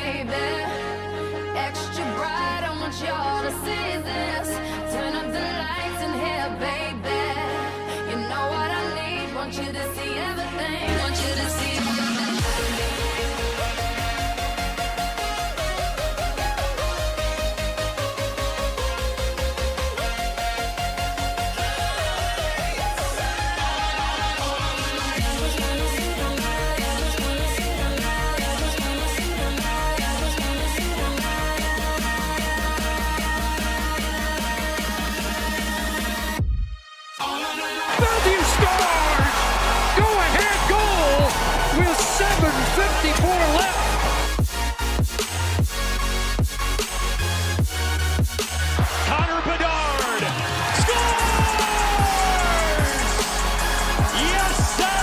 baby. Extra bright, I want y'all to see this. Turn up the lights in here, baby. You know what I need, want you to see everything. Want you to see Matthew scores! Go-ahead goal with 7:54 left. Connor Bedard scores! Yes, sir!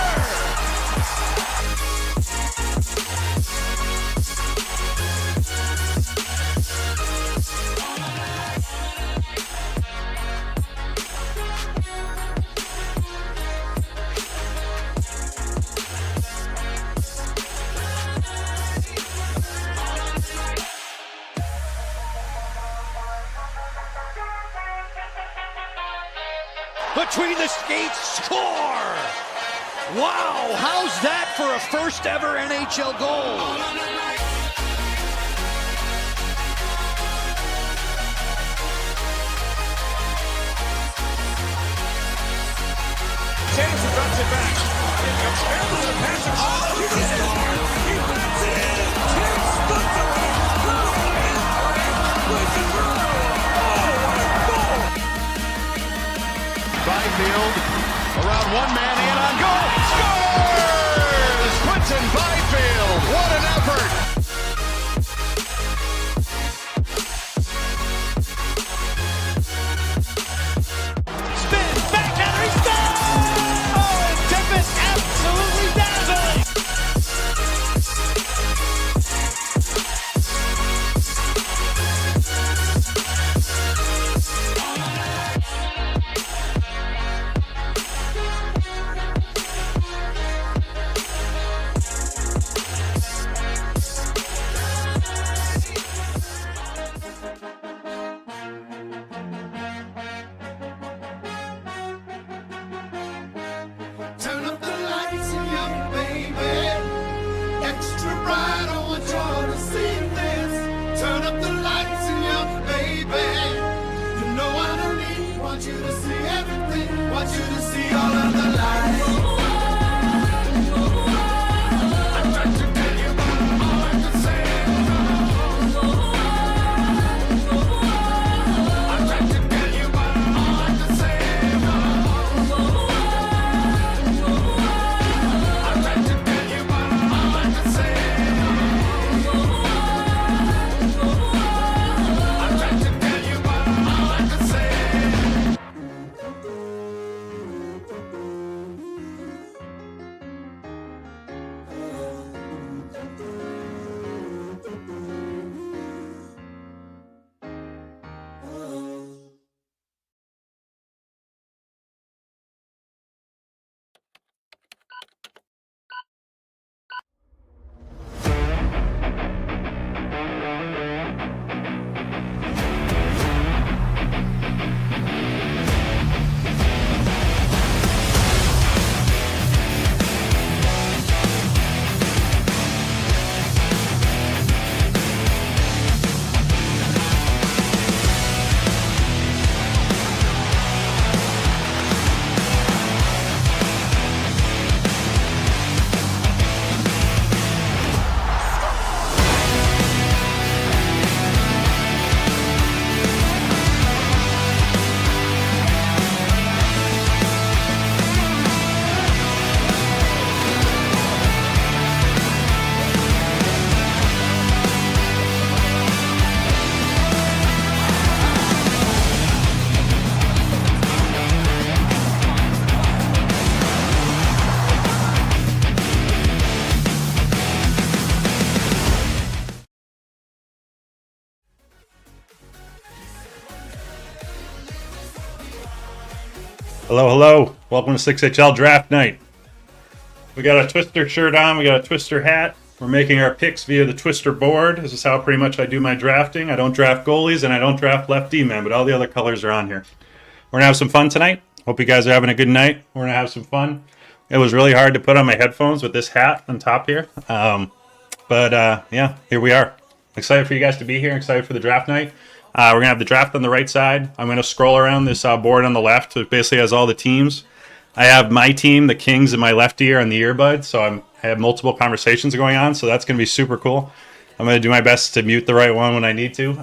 Between the skates, score! Wow, how's that for a first ever NHL goal? James drops it back. Here comes Harris, the passing. Oh, he scores! He backs it in! Tim splits away! Byfield around one man in on goal. Scores! Quentin Byfield. What an effort! Spin, backhander, he scores! Oh, and Tippett absolutely dazzling! Turn up the lights, young baby. Extra bright, I want y'all to see this. Turn up the lights, young baby. You know what I need. Want you to see everything. Want you to see all of the lights. I'm trying to tell you, but all I can say is I'm trying to tell you, but all I can say is I'm trying to tell you, but all I can say I'm trying to tell you, but all I can say Hello, hello. Welcome to 6HL Draft Night. We got a Twister shirt on. We got a Twister hat. We're making our picks via the Twister board. This is how pretty much I do my drafting. I don't draft goalies and I don't draft left D-men, but all the other colors are on here. We're going to have some fun tonight. Hope you guys are having a good night. We're going to have some fun. It was really hard to put on my headphones with this hat on top here. Yeah, here we are. Excited for you guys to be here. Excited for the draft night. We're going to have the draft on the right side. I'm going to scroll around this board on the left. It basically has all the teams. I have my team, the Kings, in my left ear on the earbud, so I have multiple conversations going on, so that's going to be super cool. I'm going to do my best to mute the right one when I need to.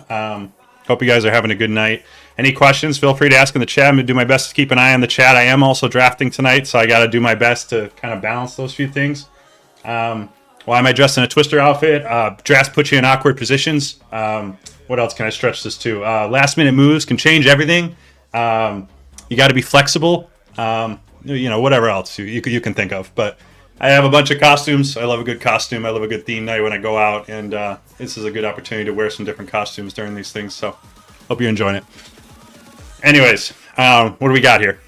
Hope you guys are having a good night. Any questions, feel free to ask in the chat. I'm going to do my best to keep an eye on the chat. I am also drafting tonight, so I got to do my best to kind of balance those few things. Why am I dressed in a Twister outfit? Drafts put you in awkward positions. What else can I stretch this to? Last-minute moves can change everything. You got to be flexible. Whatever else you can think of. But I have a bunch of costumes. I love a good costume. I love a good theme night when I go out. And this is a good opportunity to wear some different costumes during these things. So hope you're enjoying it. Anyways, what do we got here?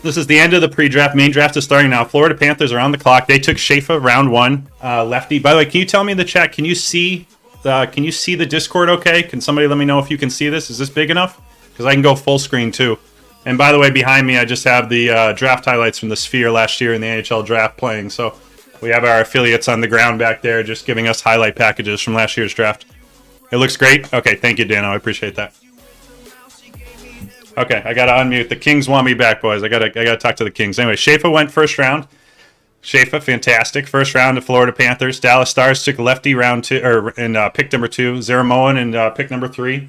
This is the end of the pre-draft. Main draft is starting now. Florida Panthers are on the clock. They took Schaefer round 1. Lefty. By the way, can you tell me in the chat, can you see the Discord okay? Can somebody let me know if you can see this? Is this big enough? Because I can go full screen too. And by the way, behind me, I just have the draft highlights from the Sphere last year in the NHL draft playing. So we have our affiliates on the ground back there just giving us highlight packages from last year's draft. It looks great. Okay, thank you, Dano. I appreciate that. Okay, I got to unmute. The Kings want me back, boys. I got to talk to the Kings. Anyway, Schaefer went first round. Schaefer, fantastic. First round to Florida Panthers. Dallas Stars took lefty round 2, pick number 2. Zeramoan and pick number 3.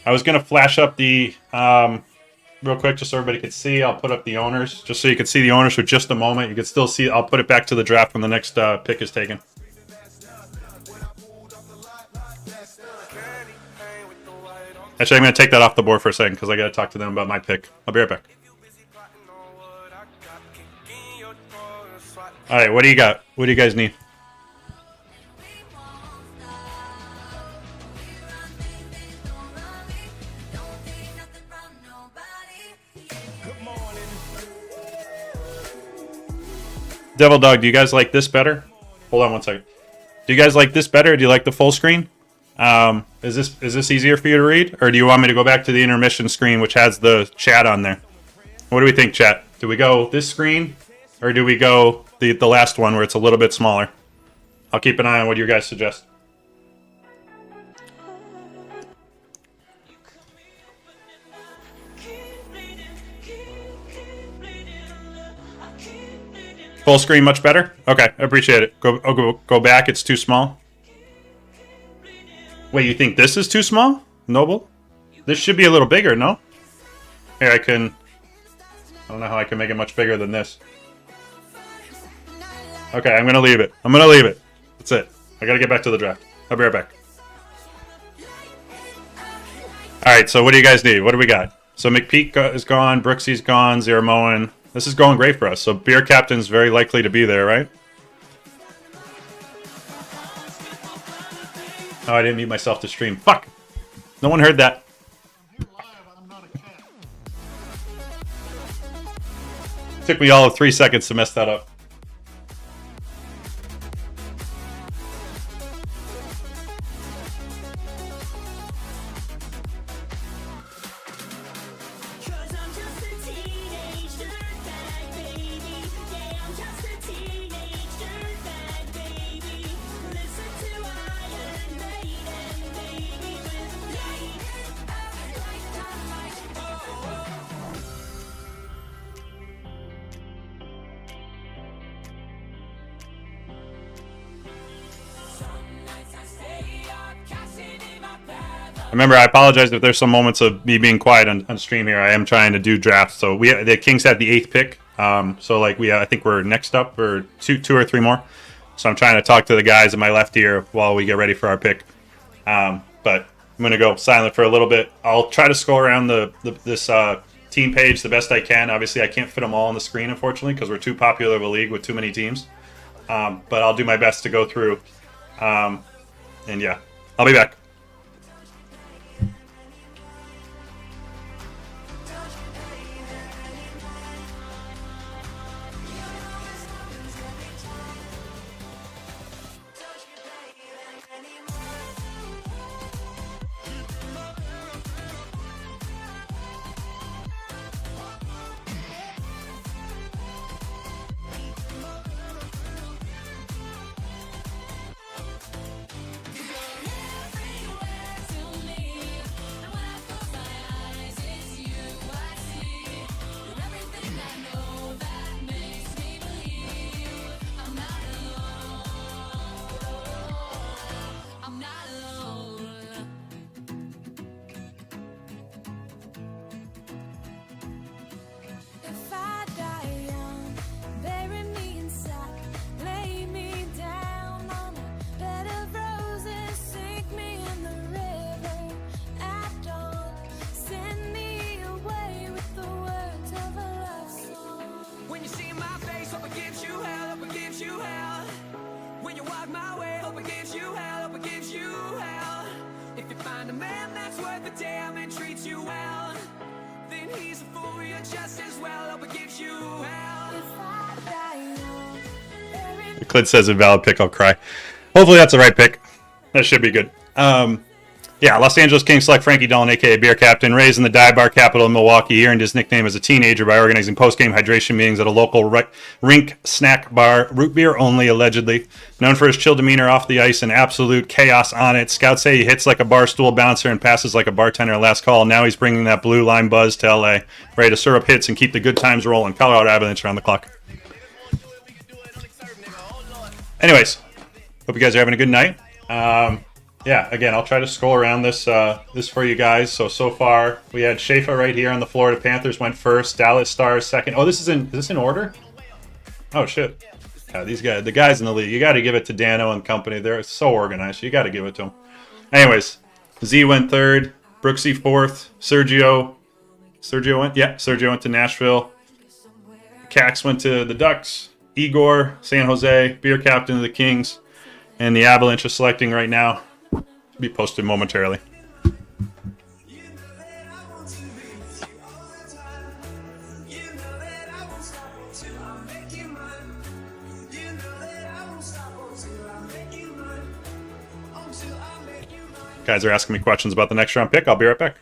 I was going to flash up the, real quick, just so everybody could see. I'll put up the owners, just so you could see the owners for just a moment. You can still see, I'll put it back to the draft when the next pick is taken. Actually, I'm going to take that off the board for a second because I got to talk to them about my pick. I'll be right back. All right, what do you got? What do you guys need? Devil Dog, do you guys like this better? Hold on one second. Do you guys like this better? Or do you like the full screen? Is this easier for you to read? Or do you want me to go back to the intermission screen, which has the chat on there? What do we think, chat? Do we go this screen? Or do we go the last one where it's a little bit smaller? I'll keep an eye on what you guys suggest. Full screen much better? Okay, I appreciate it. Go back, it's too small. Wait, you think this is too small? Noble? This should be a little bigger, no? Here, I don't know how I can make it much bigger than this. Okay, I'm gonna leave it. That's it. I gotta get back to the draft. I'll be right back. Alright, so what do you guys need? What do we got? So McPeak is gone, Brooksy's gone, Zeramoan. This is going great for us. So Beer Captain's very likely to be there, right? Oh, I didn't mute myself to stream. Fuck! No one heard that. Took me all of 3 seconds to mess that up. Remember, I apologize if there's some moments of me being quiet on stream here. I am trying to do drafts. So the Kings had the 8th pick. So like I think we're next up for two or three more. So I'm trying to talk to the guys in my left ear while we get ready for our pick. But I'm gonna go silent for a little bit. I'll try to scroll around this team page the best I can. Obviously, I can't fit them all on the screen, unfortunately, because we're too popular of a league with too many teams. But I'll do my best to go through. And yeah, I'll be back. Clint says invalid pick, I'll cry. Hopefully that's the right pick. That should be good. Yeah, Los Angeles Kings select Frankie Dillon, a.k.a. Beer Captain, raised in the dive bar capital of Milwaukee. He earned his nickname as a teenager by organizing post-game hydration meetings at a local rink snack bar, root beer only, allegedly. Known for his chill demeanor off the ice and absolute chaos on it, scouts say he hits like a bar stool bouncer and passes like a bartender at last call. Now he's bringing that blue line buzz to L.A., ready to serve up hits and keep the good times rolling. Colorado Avalanche around the clock. Anyways, hope you guys are having a good night. Yeah, again, I'll try to scroll around this for you guys. So far, we had Schaefer right here on the Florida Panthers went first. Dallas Stars second. Oh, is this in order? Oh, shit. Yeah, these guys, the guys in the league, you got to give it to Dano and company. They're so organized. You got to give it to them. Anyways, Z went third. Brooksy fourth. Sergio went? Yeah, Sergio went to Nashville. Cax went to the Ducks. Igor, San Jose. Beer Captain of the Kings. And the Avalanche is selecting right now. Be posted momentarily. Guys are asking me questions about the next round pick. I'll be right back.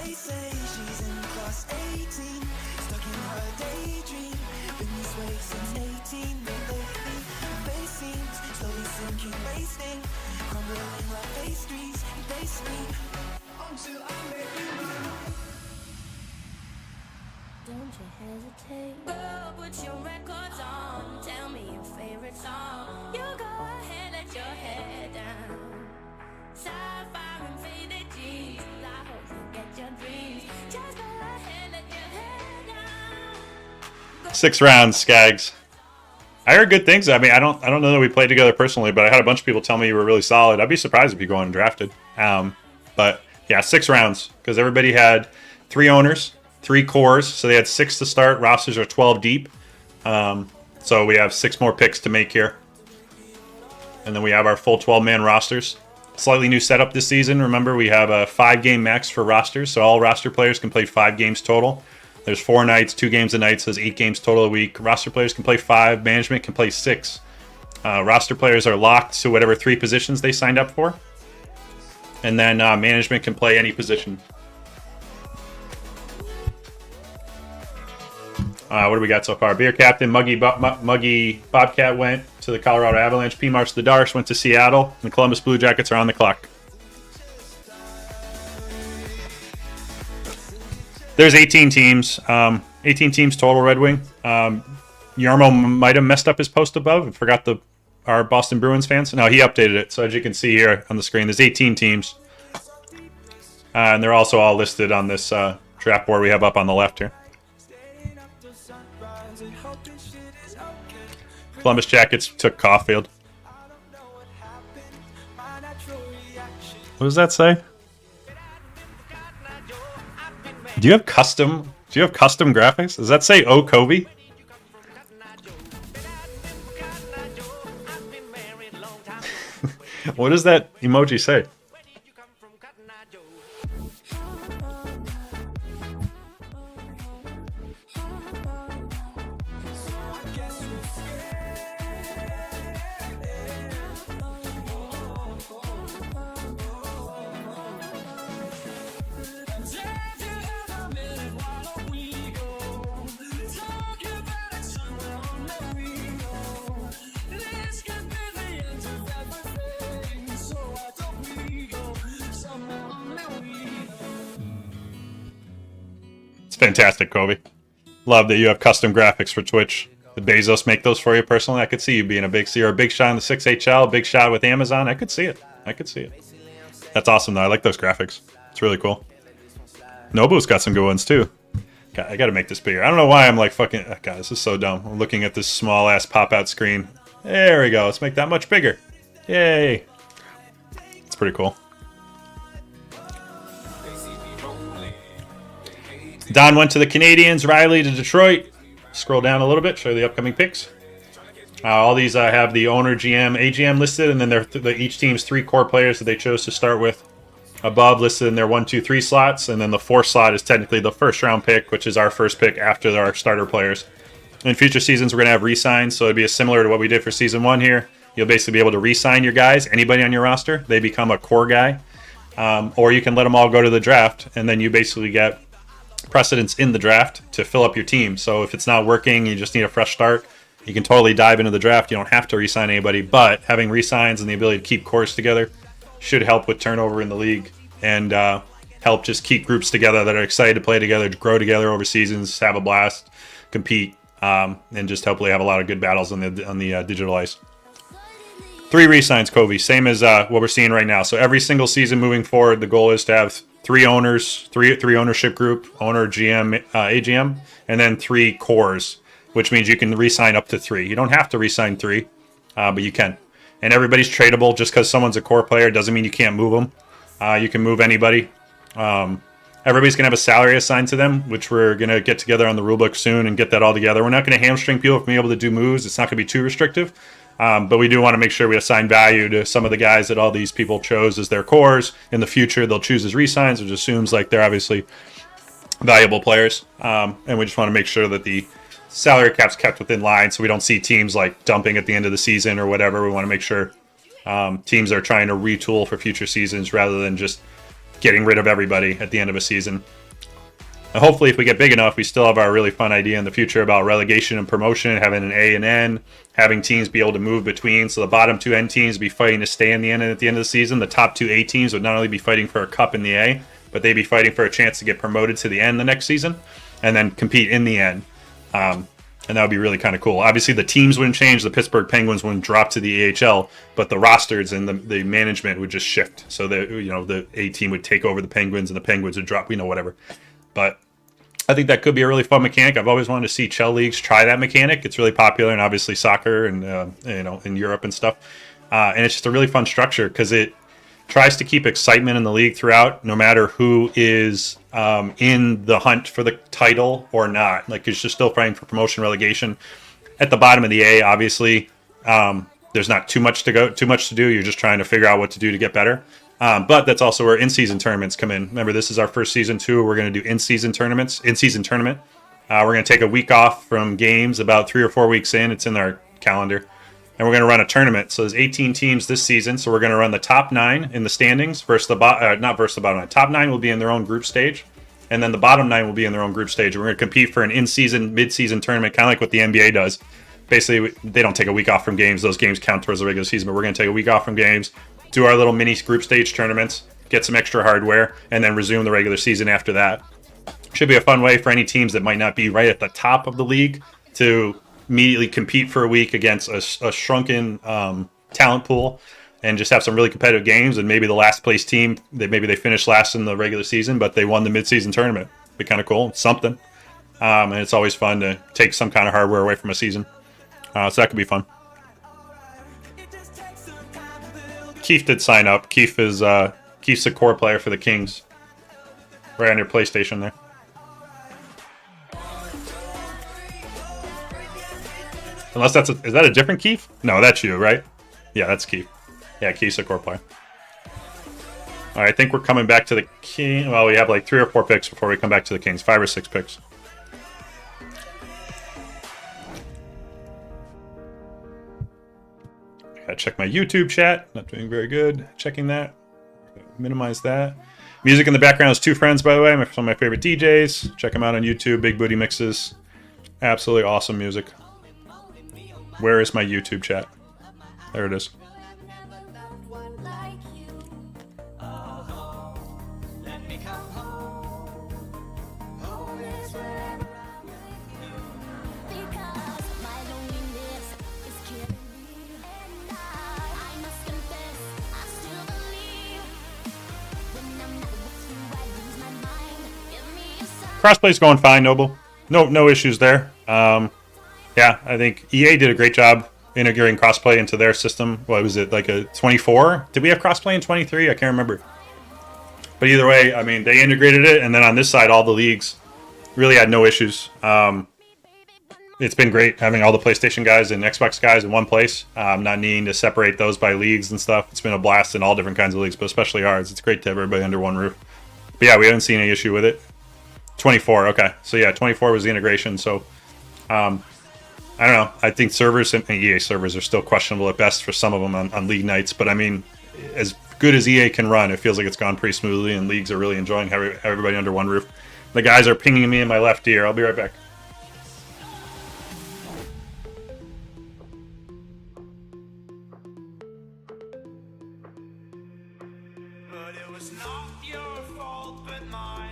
They say she's in class 18, stuck in her daydream. Been this way since 18, but lately face seems slowly sinking, wasting, crumbling like pastries. They sleep until I make you mine. Don't you hesitate. Girl, put your records on. Tell me your favorite song. You go ahead, let your head down. Sapphire and faded jeans. I hope you get your dreams. Just go ahead, let your head down. 6 rounds, Skags. I heard good things. I mean, I don't know that we played together personally, but I had a bunch of people tell me you were really solid. I'd be surprised if you go undrafted. But yeah, 6 rounds because everybody had 3 owners, 3 cores, so they had 6 to start. Rosters are 12 deep, so we have 6 more picks to make here, and then we have our full 12-man rosters. Slightly new setup this season. Remember, we have a 5-game max for rosters, so all roster players can play 5 games total. There's 4 nights, 2 games a night, so there's 8 games total a week. Roster players can play 5, management can play 6. Roster players are locked to whatever 3 positions they signed up for, and then management can play any position. What do we got so far? Beer Captain, Muggy Bobcat went to the Colorado Avalanche. P. March the Darks went to Seattle. And the Columbus Blue Jackets are on the clock. There's 18 teams. 18 teams total, Red Wing. Yarmo might have messed up his post above and forgot our Boston Bruins fans. No, he updated it. So as you can see here on the screen, there's 18 teams. And they're also all listed on this draft board we have up on the left here. Columbus Jackets took Caulfield. What does that say? Do you have custom graphics? Does that say "Oh Kobe"? What does that emoji say? Fantastic, Kobe. Love that you have custom graphics for Twitch. Did Bezos make those for you personally? I could see you being a big shot in the 6HL, big shot with Amazon. I could see it. That's awesome, though. I like those graphics. It's really cool. Nobu's got some good ones, too. God, I gotta make this bigger. I don't know why I'm like fucking... Oh, God, this is so dumb. I'm looking at this small-ass pop-out screen. There we go. Let's make that much bigger. Yay. It's pretty cool. Don went to the Canadians. Riley to Detroit. Scroll down a little bit. Show you the upcoming picks. All these have the owner, GM, AGM listed, and then each team's 3 core players that they chose to start with above listed in their 1, 2, 3 slots, and then the 4th slot is technically the first round pick, which is our first pick after our starter players. In future seasons, we're going to have re-signs, so it'd be similar to what we did for season 1 here. You'll basically be able to re-sign your guys, anybody on your roster. They become a core guy, or you can let them all go to the draft, and then you basically get precedence in the draft to fill up your team. So if it's not working, you just need a fresh start, you can totally dive into the draft. You don't have to re-sign anybody, but having re-signs and the ability to keep cores together should help with turnover in the league and help just keep groups together that are excited to play together, to grow together over seasons, have a blast, compete, and just hopefully have a lot of good battles on the digital ice. 3 re-signs, Covey, same as what we're seeing right now. So every single season moving forward, the goal is to have 3 owners, three ownership group, owner, GM, AGM, and then 3 cores, which means you can re-sign up to 3. You don't have to re-sign 3, but you can. And everybody's tradable. Just because someone's a core player doesn't mean you can't move them. You can move anybody. Everybody's going to have a salary assigned to them, which we're going to get together on the rulebook soon and get that all together. We're not going to hamstring people from being able to do moves. It's not going to be too restrictive. But we do want to make sure we assign value to some of the guys that all these people chose as their cores. In the future, they'll choose as re-signs, which assumes like they're obviously valuable players. And we just want to make sure that the salary cap's kept within line so we don't see teams like dumping at the end of the season or whatever. We want to make sure teams are trying to retool for future seasons rather than just getting rid of everybody at the end of a season. And hopefully if we get big enough, we still have our really fun idea in the future about relegation and promotion, having an A and N, having teams be able to move between. So the bottom 2 N teams be fighting to stay in the N at the end of the season. The top 2 A teams would not only be fighting for a cup in the A, but they'd be fighting for a chance to get promoted to the N the next season and then compete in the N. And that would be really kind of cool. Obviously, the teams wouldn't change. The Pittsburgh Penguins wouldn't drop to the AHL, but the rosters and the management would just shift. So the A team would take over the Penguins, and the Penguins would drop, whatever. But I think that could be a really fun mechanic. I've always wanted to see Chell leagues try that mechanic. It's really popular, and obviously soccer and in Europe and stuff. And it's just a really fun structure because it tries to keep excitement in the league throughout, no matter who is in the hunt for the title or not. Like, it's just still fighting for promotion, relegation. At the bottom of the A, obviously, there's not too much to do. You're just trying to figure out what to do to get better. But that's also where in-season tournaments come in. Remember, this is our first season too. We're going to do in-season tournaments. In-season tournament. We're going to take a week off from games about 3 or 4 weeks in. It's in our calendar. And we're going to run a tournament. So there's 18 teams this season. So we're going to run the top 9 in the standings versus the bottom 9. Top 9 will be in their own group stage. And then the bottom 9 will be in their own group stage. And we're going to compete for an in-season, mid-season tournament, kind of like what the NBA does. Basically, they don't take a week off from games. Those games count towards the regular season. But we're going to take a week off from games, do our little mini group stage tournaments, get some extra hardware, and then resume the regular season after that. Should be a fun way for any teams that might not be right at the top of the league to immediately compete for a week against a shrunken talent pool and just have some really competitive games. And maybe the last place team, maybe they finished last in the regular season, but they won the mid-season tournament. Be kind of cool. It's something. And it's always fun to take some kind of hardware away from a season. So that could be fun. Keith did sign up. Keith's a core player for the Kings. Right on your PlayStation there. Unless is that a different Keith? No, that's you, right? Yeah, that's Keith. Yeah, Keith's a core player. All right, I think we're coming back to the King. Well, we have like 3 or 4 picks before we come back to the Kings. 5 or 6 picks. Gotta check my YouTube chat. Not doing very good. Checking that. Minimize that. Music in the background is 2 friends, by the way. Some of my favorite DJs. Check them out on YouTube. Big Booty Mixes. Absolutely awesome music. Where is my YouTube chat? There it is. Give me a sign. Crossplay's going fine, Noble. No issues there. Yeah, I think EA did a great job integrating crossplay into their system. What was it, like a 24? Did we have crossplay in 23? I can't remember. But either way, I mean, they integrated it, and then on this side, all the leagues really had no issues. It's been great having all the PlayStation guys and Xbox guys in one place, not needing to separate those by leagues and stuff. It's been a blast in all different kinds of leagues, but especially ours. It's great to have everybody under one roof. But yeah, we haven't seen any issue with it. 24, okay. So yeah, 24 was the integration. So I don't know. I think servers and EA servers are still questionable at best for some of them on league nights. But I mean, as good as EA can run, it feels like it's gone pretty smoothly, and leagues are really enjoying having everybody under one roof. The guys are pinging me in my left ear. I'll be right back. But it was not your fault but mine,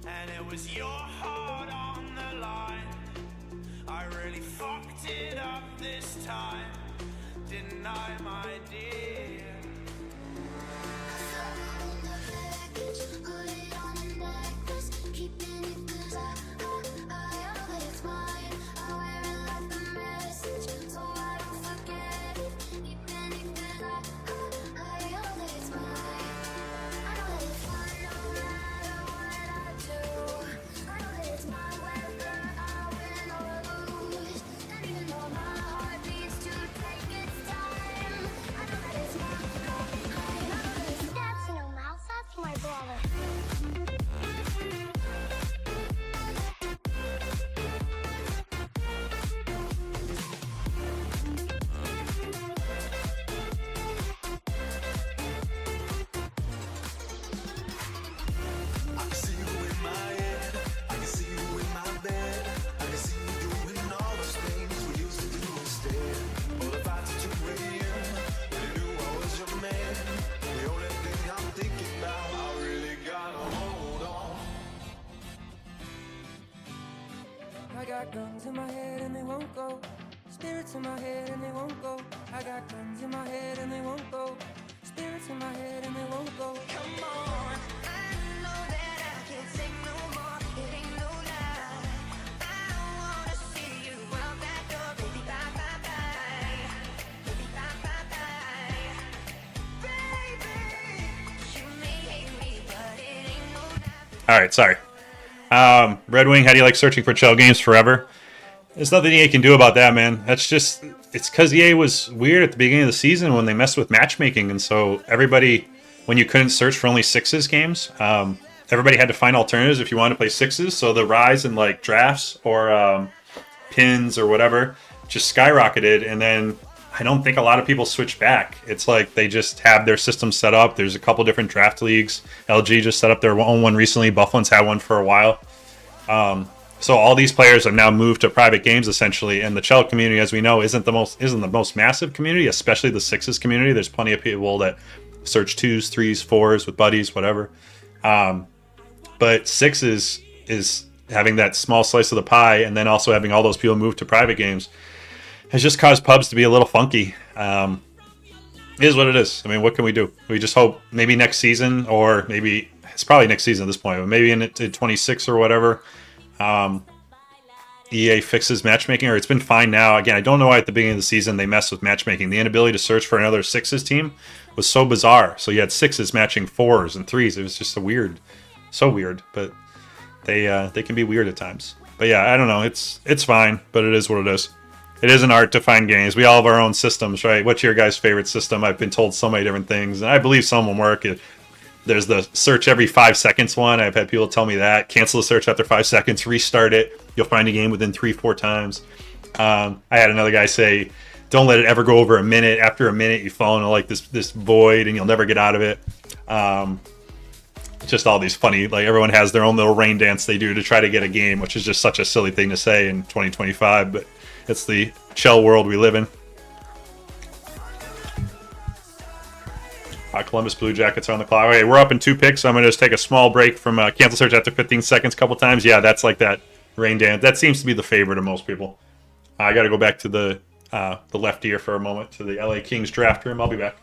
and it was your heart on the line. I really fucked it up this time, didn't I, my dear? That's no mouse, that's my brother. I can see you in my head, I can see you in my bed, I can see you doing all those things we used to do instead. All the fights at 2 a.m. when you knew I was your man. The only thing I'm thinking about, I really gotta hold on. I got guns in my head and they won't go. Spirits in my head and they won't go. I got guns in my head and they won't go. Spirits in my head and they won't go. Come on, I know that I can't take no more. It ain't no lie. I don't wanna see you out that door, baby. Bye bye bye, baby. Bye bye bye, baby. You may hate me, but it ain't no lie. All right, sorry. Red Wing, how do you like searching for Chell games forever? There's nothing EA can do about that, man. That's just, it's because EA was weird at the beginning of the season when they messed with matchmaking, and so everybody, when you couldn't search for only sixes games, everybody had to find alternatives if you wanted to play sixes. So the rise in like drafts or pins or whatever just skyrocketed, and then I don't think a lot of people switched back. It's like they just have their system set up. There's a couple different draft leagues. LG just set up their own one recently. Bufflin's had one for a while. So all these players have now moved to private games essentially, and the Chell community, as we know, isn't the most massive community, especially the sixes community. There's plenty of people that search 2s, 3s, 4s with buddies, whatever. But sixes is having that small slice of the pie, and then also having all those people move to private games has just caused pubs to be a little funky. It is what it is. I mean, what can we do? We just hope maybe next season, or maybe it's probably next season at this point, but maybe in 26 or whatever, EA fixes matchmaking, or it's been fine now. Again, I don't know why at the beginning of the season they messed with matchmaking. The inability to search for another sixes team was so bizarre. So you had sixes matching 4s and 3s. It was just so weird. But they can be weird at times. But yeah, I don't know. It's fine, but it is what it is. It is an art to find games. We all have our own systems, right? What's your guys' favorite system? I've been told so many different things, and I believe some of them work. There's the search every 5 seconds one. I've had people tell me that. Cancel the search after 5 seconds, restart it. You'll find a game within 3-4 times. I had another guy say, don't let it ever go over a minute. After a minute, you fall into like this void and you'll never get out of it. Just all these funny, like everyone has their own little rain dance they do to try to get a game, which is just such a silly thing to say in 2025, but it's the Chell world we live in. Columbus Blue Jackets are on the clock. Okay, we're up in 2 picks, so I'm going to just take a small break from cancel search after 15 seconds a couple times. Yeah, that's like that rain dance. That seems to be the favorite of most people. I got to go back to the left ear for a moment, to the LA Kings draft room. I'll be back.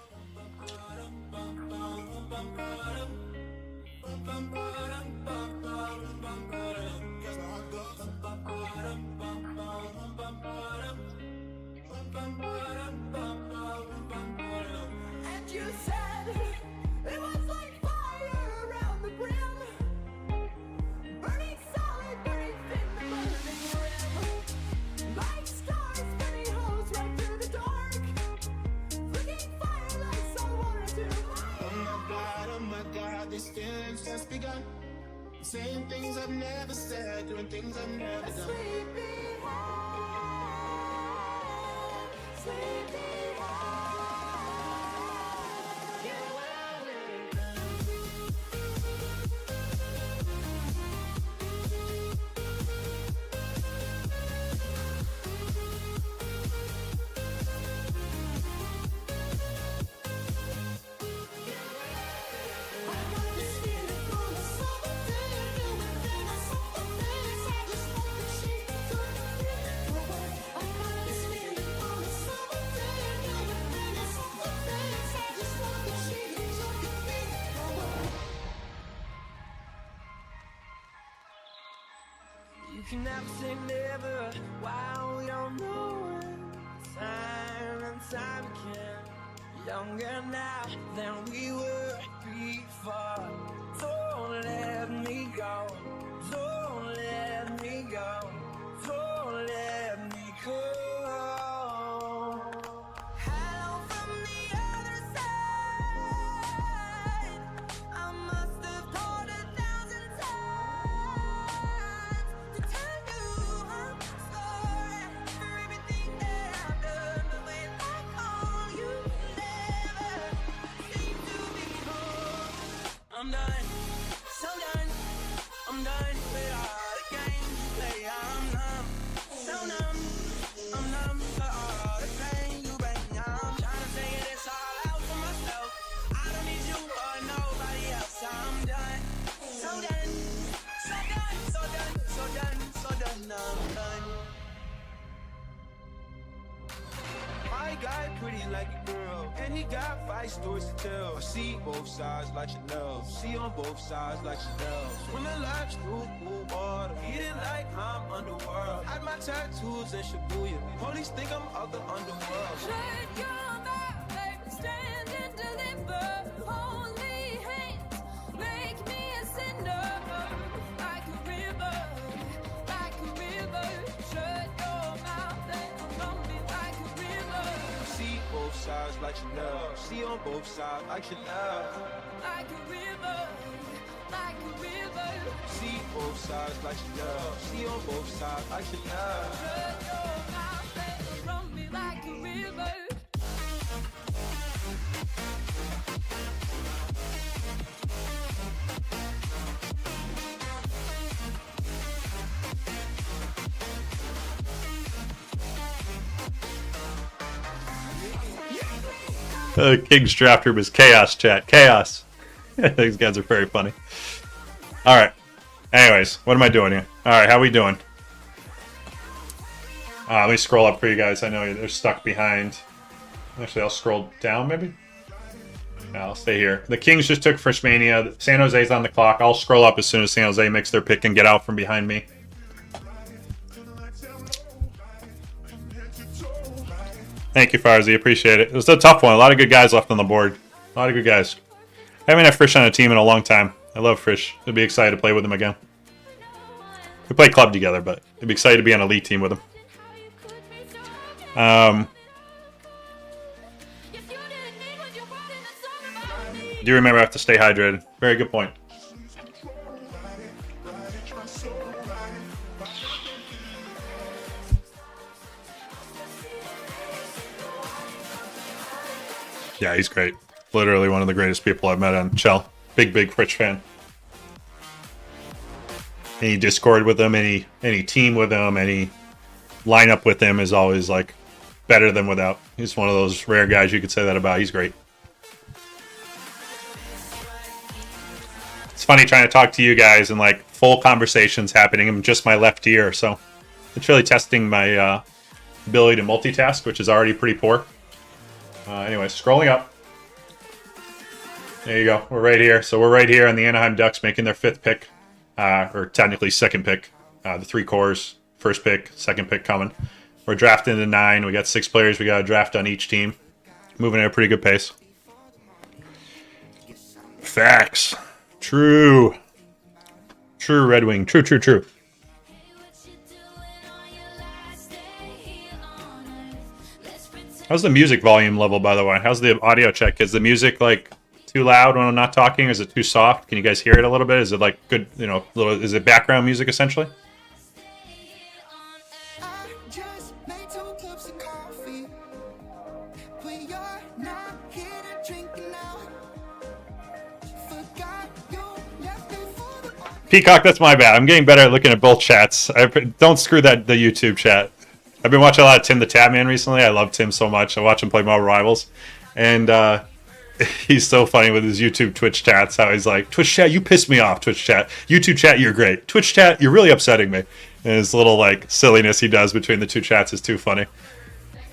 Saying things I've never said, doing things I've never done. You can never say never. Wow, we don't know it. Time and time again. Younger now than we were before. Don't let me go. Don't let me go. Don't let me go. Hello from the other side. I must have called 1,000 times to tell you I'm sorry for everything that I've done. But when I call you, never seem to be home. I'm done, so done. I'm done with all the games you play. I'm numb, so numb. I'm numb for all the pain you bring. I'm trying to figure this all out for myself. I don't need you or nobody else. I'm done, so done, so done, so done, so done, so done. I'm done. My guy pretty like a girl, and he got 5 stories to tell. I see both sides like Chanel, see on both sides like Chanel. Swimming laps through cool water, eating like I'm underworld. Had my tattoos in Shibuya, police think I'm of the underworld. Shut your mouth, baby, stand and deliver. Holy hands, make me a cinder. Like a river, like a river. Shut your mouth and run me like a river. See both sides like Chanel, see on both sides like Chanel. Like a river, like a river. See both sides like Chanel, see on both sides like Chanel. Shut your mouth and run me like a river. King's draft room is chaos, chat. Chaos. These guys are very funny. All right. Anyways, what am I doing here? All right, how we doing? Let me scroll up for you guys. I know they're stuck behind. Actually, I'll scroll down maybe. No, I'll stay here. The Kings just took First Mania. San Jose's on the clock. I'll scroll up as soon as San Jose makes their pick and get out from behind me. Thank you, Farzi. Appreciate it. It was a tough one. A lot of good guys left on the board. A lot of good guys. I haven't had Frisch on a team in a long time. I love Frisch. I'd be excited to play with him again. We play club together, but I'd be excited to be on a elite team with him. Do you remember I have to stay hydrated? Very good point. Yeah, he's great. Literally one of the greatest people I've met on Chell. Big Frisch fan. Any Discord with him, any team with him, any lineup with him is always like better than without. He's one of those rare guys you could say that about. He's great. It's funny trying to talk to you guys and like full conversations happening in just my left ear, so it's really testing my ability to multitask, which is already pretty poor. Anyway, scrolling up. There you go. We're right here. So we're right here on the Anaheim Ducks making their 5th pick, or technically 2nd pick. The 3 cores, 1st pick, 2nd pick coming. We're drafting to 9. We got 6 players. We got a draft on each team. Moving at a pretty good pace. Facts. True. True, Red Wing. True. How's the music volume level, by the way? How's the audio check? Is the music, like, too loud when I'm not talking? Or is it too soft? Can you guys hear it a little bit? Is it like good, you know, little? Is it background music essentially? I just made 2 cups of coffee, but you're not here to drink it now. Forgot you left me for the Peacock, that's my bad. I'm getting better at looking at both chats. Don't screw the YouTube chat. I've been watching a lot of Tim the Tatman recently. I love Tim so much. I watch him play Marvel Rivals. And he's so funny with his YouTube Twitch chats. How he's like, Twitch chat, you piss me off, Twitch chat. YouTube chat, you're great. Twitch chat, you're really upsetting me. And his little like silliness he does between the two chats is too funny.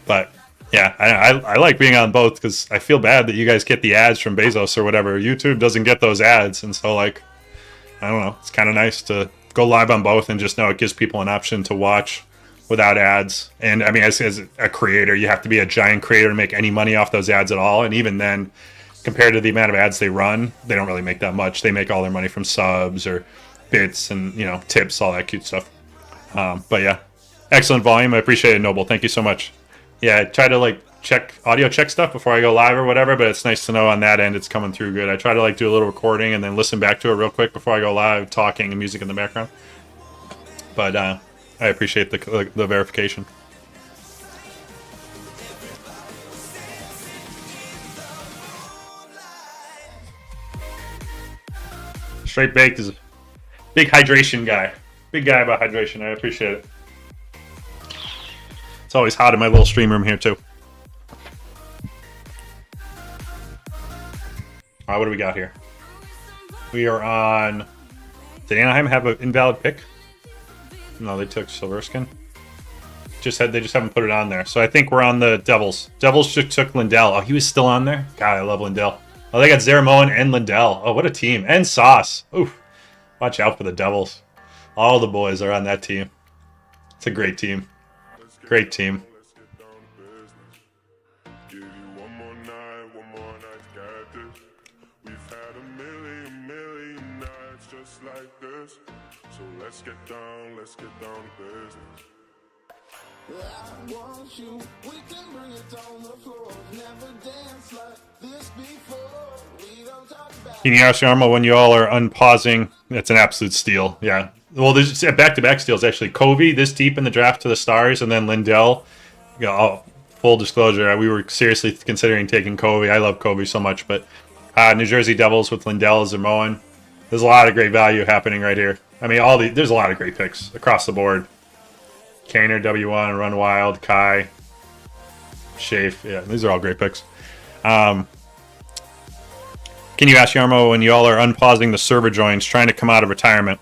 But yeah, I like being on both because I feel bad that you guys get the ads from Bezos or whatever. YouTube doesn't get those ads. And so like, I don't know. It's kind of nice to go live on both and just know it gives people an option to watch without ads. And I mean, as a creator, you have to be a giant creator to make any money off those ads at all. And even then, compared to the amount of ads they run, they don't really make that much. They make all their money from subs or bits and, you know, tips, all that cute stuff. But yeah, excellent volume. I appreciate it, Noble. Thank you so much. Yeah, I try to like audio check stuff before I go live or whatever, but it's nice to know on that end it's coming through good. I try to like do a little recording and then listen back to it real quick before I go live, talking and music in the background. But I appreciate the verification. Straight Baked is a big hydration guy. Big guy about hydration. I appreciate it. It's always hot in my little stream room here too. All right, what do we got here? We are on... Did Anaheim have an invalid pick? No, they took Silverskin. They just haven't put it on there. So I think we're on the Devils. Devils just took Lindell. Oh, he was still on there? God, I love Lindell. Oh, they got Zeramoan and Lindell. Oh, what a team. And Sauce. Oof. Watch out for the Devils. All the boys are on that team. It's a great team. Great team. Let's get down to business. I want you, we can bring it on the floor. Never dance like this before. We don't talk about Yarmo, when you all are unpausing, it's an absolute steal. Yeah. Well, there's back-to-back steals, actually. Covey this deep in the draft to the Stars, and then Lindell. You know, full disclosure, we were seriously considering taking Covey. I love Covey so much, but New Jersey Devils with Lindell as Zermoen. There's a lot of great value happening right here. I mean, there's a lot of great picks across the board. Kaner, W1, Run Wild, Kai, Shafe. Yeah, these are all great picks. Can you ask Yarmo when you all are unpausing the server joins trying to come out of retirement?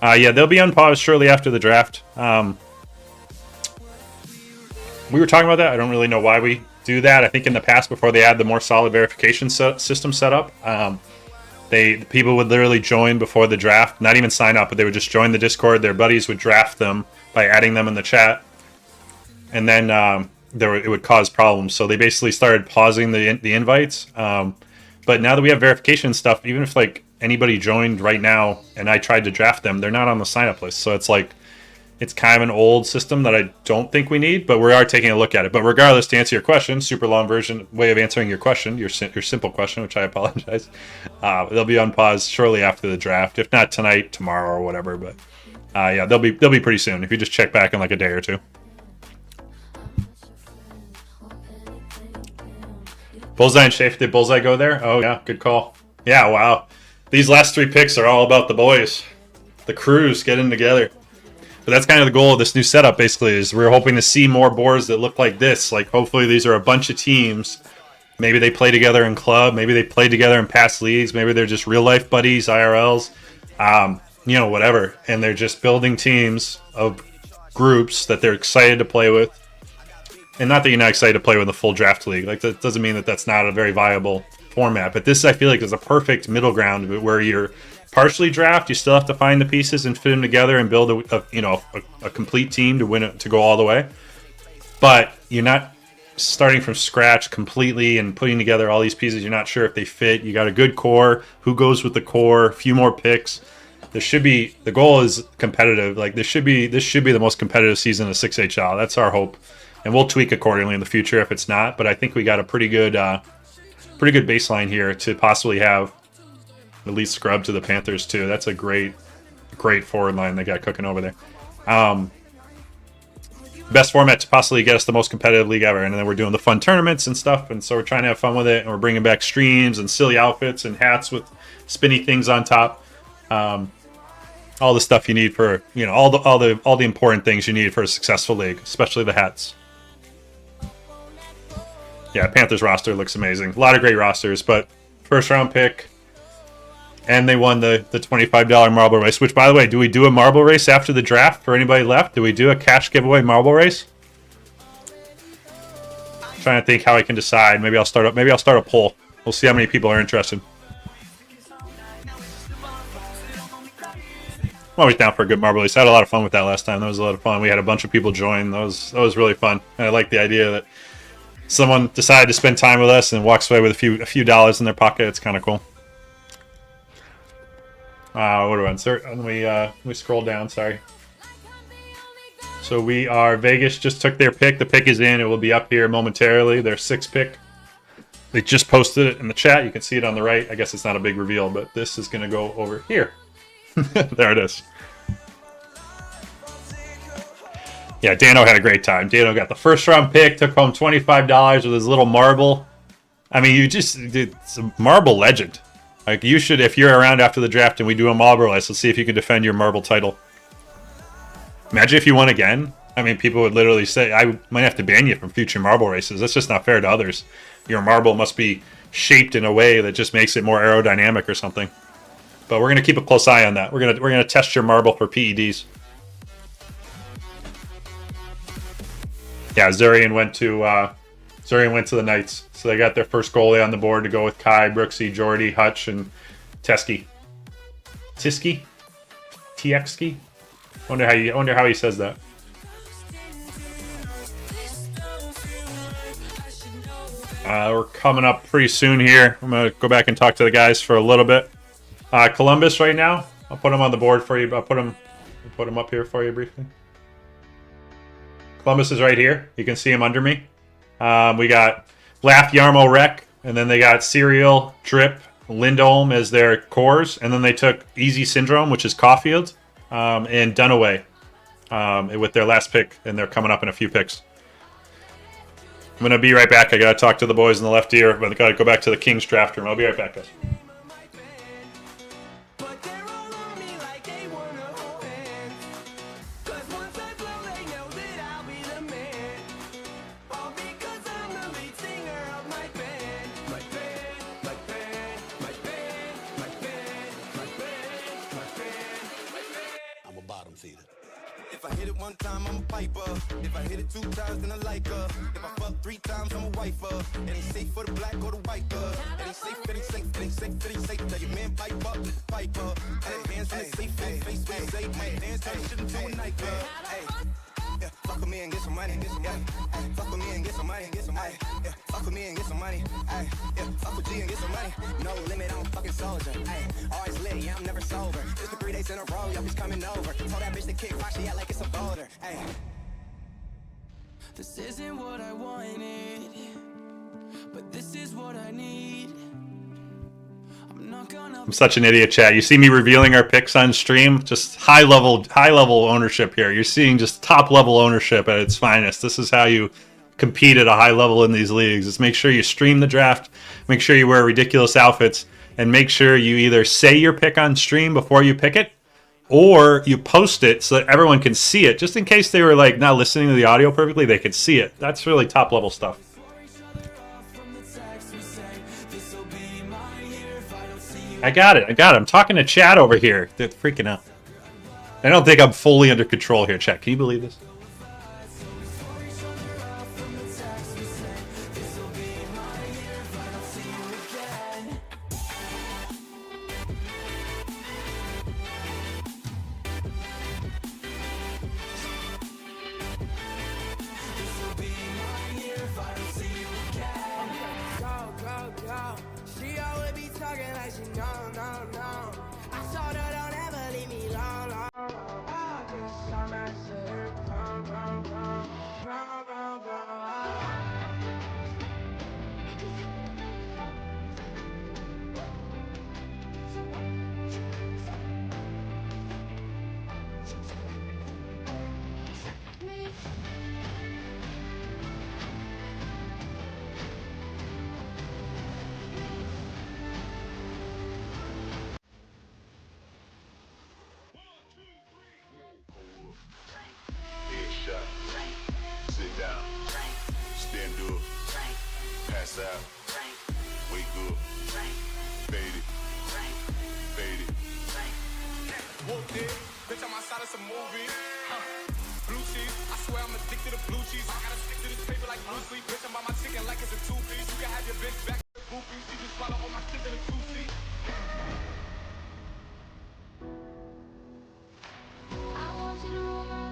Yeah, they'll be unpaused shortly after the draft. We were talking about that. I don't really know why we do that. I think in the past, before they had the more solid verification system set up, people would literally join before the draft, not even sign up, but they would just join the Discord. Their buddies would draft them by adding them in the chat, and then it would cause problems. So they basically started pausing the invites. But now that we have verification stuff, even if like anybody joined right now and I tried to draft them, they're not on the sign up list. So it's like it's kind of an old system that I don't think we need, but we are taking a look at it. But regardless, to answer your question, super long way of answering your question, your simple question, which I apologize. They'll be unpaused shortly after the draft, if not tonight, tomorrow, or whatever. But yeah, they'll be pretty soon. If you just check back in like a day or two. Bullseye and Shafe, did Bullseye go there? Oh yeah, good call. Yeah, wow. These last 3 picks are all about the boys, the crews getting together. But that's kind of the goal of this new setup, basically, is we're hoping to see more boards that look like this. Like, hopefully these are a bunch of teams. Maybe they play together in club. Maybe they play together in past leagues. Maybe they're just real-life buddies, IRLs, you know, whatever. And they're just building teams of groups that they're excited to play with. And not that you're not excited to play with a full draft league. Like, that doesn't mean that that's not a very viable format. But this, I feel like, is a perfect middle ground where you're partially draft, you still have to find the pieces and fit them together and build a complete team to win it, to go all the way. But you're not starting from scratch completely and putting together all these pieces. You're not sure if they fit. You got a good core. Who goes with the core? A few more picks. The goal is competitive. Like this should be the most competitive season of 6HL. That's our hope, and we'll tweak accordingly in the future if it's not. But I think we got a pretty good pretty good baseline here to possibly have at least scrub to the Panthers too. That's a great forward line they got cooking over there. Best format to possibly get us the most competitive league ever. And then we're doing the fun tournaments and stuff, and so we're trying to have fun with it, and we're bringing back streams and silly outfits and hats with spinny things on top. All the stuff you need for, you know, all the important things you need for a successful league, especially the hats. Yeah, Panthers roster looks amazing. A lot of great rosters, but first round pick, and they won the $25 marble race. Which, by the way, do we do a marble race after the draft for anybody left? Do we do a cash giveaway marble race? I'm trying to think how I can decide. Maybe I'll start a poll. We'll see how many people are interested. I'm always down for a good marble race. I had a lot of fun with that last time. That was a lot of fun. We had a bunch of people join. That was really fun. And I like the idea that someone decided to spend time with us and walks away with a few dollars in their pocket. It's kind of cool. What do I insert? Let me scroll down. Sorry. So we are Vegas just took their pick. The pick is in. It will be up here momentarily. Their 6th pick. They just posted it in the chat. You can see it on the right. I guess it's not a big reveal, but this is going to go over here. There it is. Yeah, Dano had a great time. Dano got the first round pick, took home $25 with his little marble. I mean, it's a marble legend. Like, you should, if you're around after the draft and we do a marble race, let's see if you can defend your marble title. Imagine if you won again. I mean, people would literally say, I might have to ban you from future marble races. That's just not fair to others. Your marble must be shaped in a way that just makes it more aerodynamic or something. But we're going to keep a close eye on that. We're going to test your marble for PEDs. Yeah, Zurian went to the Knights. So they got their first goalie on the board to go with Kai, Brooksy, Jordy, Hutch, and Teskey. Tiski? Tiexki? Wonder how he says that. We're coming up pretty soon here. I'm going to go back and talk to the guys for a little bit. Columbus right now. I'll put them on the board for you. I'll put them up here for you briefly. Columbus is right here. You can see him under me. We got Laugh, Yarmo, Rec, and then they got Serial, Drip, Lindholm as their cores, and then they took Easy Syndrome, which is Caulfield, and Dunaway with their last pick, and they're coming up in a few picks. I'm going to be right back. I got to talk to the boys in the left ear, but I got to go back to the Kings draft room. I'll be right back, guys. But they're all on me like they wanna hold hands. 'Cause once I blow, they know that I'll be the man. All because I'm the lead singer of my band. My band, my band, my band, my band, my band, my band, my band. I'm a bottom feeder. If I hit it one time, I'm a piper. If I hit it 2 times, then I like her. If I fuck 3 times, I'm a wifer. It ain't safe for the black or the white girl. It ain't safe, it ain't safe, it ain't safe, it ain't safe. Tell your man pipe up, piper. Hey, hands from the safe, face with the safe. Man, dance, turn shit into a nightclub. Hey, yeah, fuck with me and get some money, get some money. Hey, fuck with me and get some money, get some money. Yeah, fuck with me and get some money. Hey, yeah, fuck with G and get some money. No limit, I'm a fucking soldier. Hey, always lit, yeah, I'm never sober. It's the 3 days in a row, y'all be coming over. Told that bitch to kick rock, she act like it's a boulder. Hey. This isn't what I wanted, but this is what I need. I'm not gonna. I'm such an idiot, chat. You see me revealing our picks on stream? Just high level ownership here. You're seeing just top level ownership at its finest. This is how you compete at a high level in these leagues. Is make sure you stream the draft, make sure you wear ridiculous outfits, and make sure you either say your pick on stream before you pick it, or you post it so that everyone can see it. Just in case they were like not listening to the audio perfectly, they could see it. That's really top level stuff. I got it. I'm talking to chat over here. They're freaking out. I don't think I'm fully under control here, chat. Can you believe this? She always be talking like she no. I told her don't ever leave me alone. I guess I'm at her Pass out. Wake up. Fade it. Fade it. Whooped it. Bitch, I'm outside of some movie. Blue cheese. I swear I'm addicted to blue cheese. I gotta stick to this paper like blue sleep. Bitch, I'm by my chicken like it's a two-piece. You can have your bitch back. Goofy. She just swallow all my shit in a two-seat. I want you to roll my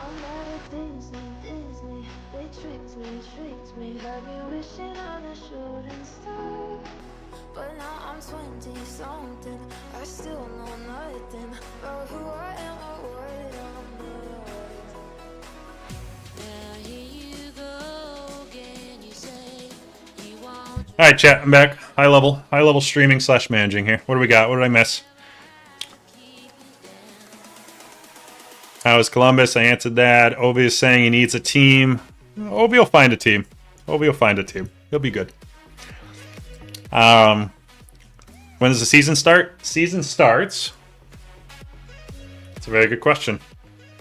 I'm mad at Disney, they tricked me, had me wishing on a shooting star. But now I'm 20 something, I still know nothing about who I am or what I'm worth. Now here you go again, you say you want. All right, chat. I'm back. High level streaming / managing here. What do we got? What did I miss? How is Columbus? I answered that. Ovi is saying he needs a team. Ovi will find a team. Ovi will find a team. He'll be good. When does the season start? Season starts. It's a very good question.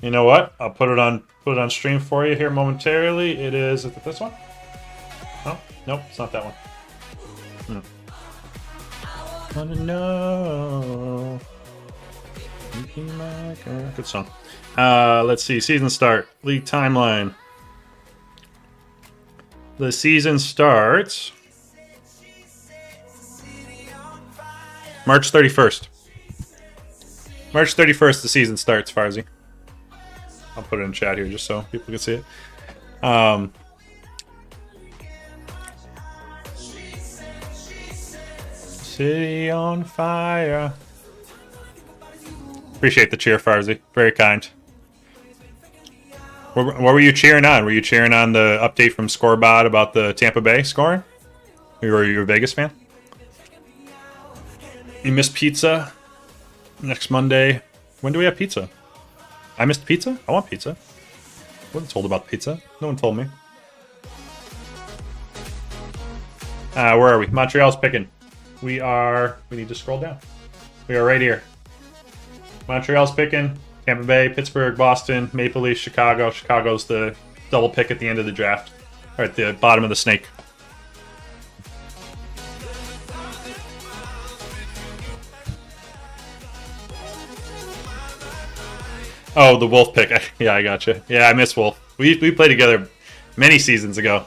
You know what? I'll put it on stream for you here momentarily. It is it this one? Oh, nope, it's not that one. Wanna know. Good song. Let's see. Season start. League timeline. The season starts March 31st. March 31st, the season starts, Farzi. I'll put it in chat here just so people can see it. City on fire. Appreciate the cheer, Farzi. Very kind. What were you cheering on? Were you cheering on the update from Scorebot about the Tampa Bay scoring? Or were you a Vegas fan? You missed pizza next Monday. When do we have pizza? I missed pizza? I want pizza. I wasn't told about pizza. No one told me. Where are we? Montreal's picking. We need to scroll down. We are right here. Montreal's picking. Tampa Bay, Pittsburgh, Boston, Maple Leafs, Chicago. Chicago's the double pick at the end of the draft. Or at the bottom of the snake. Oh, the Wolf pick. Yeah, I gotcha. Yeah, I miss Wolf. We played together many seasons ago.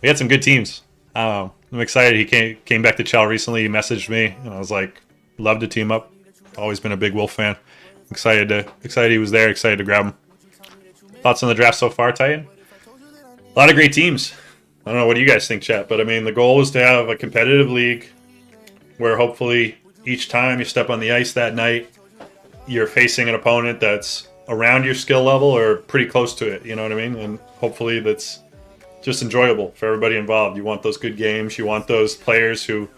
We had some good teams. I'm excited. He came back to Chell recently. He messaged me, and I was like, love to team up. Always been a big Wolf fan. Excited he was there. Excited to grab him. Thoughts on the draft so far, Titan? A lot of great teams. I don't know. What do you guys think, chat? But I mean, the goal is to have a competitive league where hopefully each time you step on the ice that night, you're facing an opponent that's around your skill level or pretty close to it. You know what I mean? And hopefully that's just enjoyable for everybody involved. You want those good games. You want those players who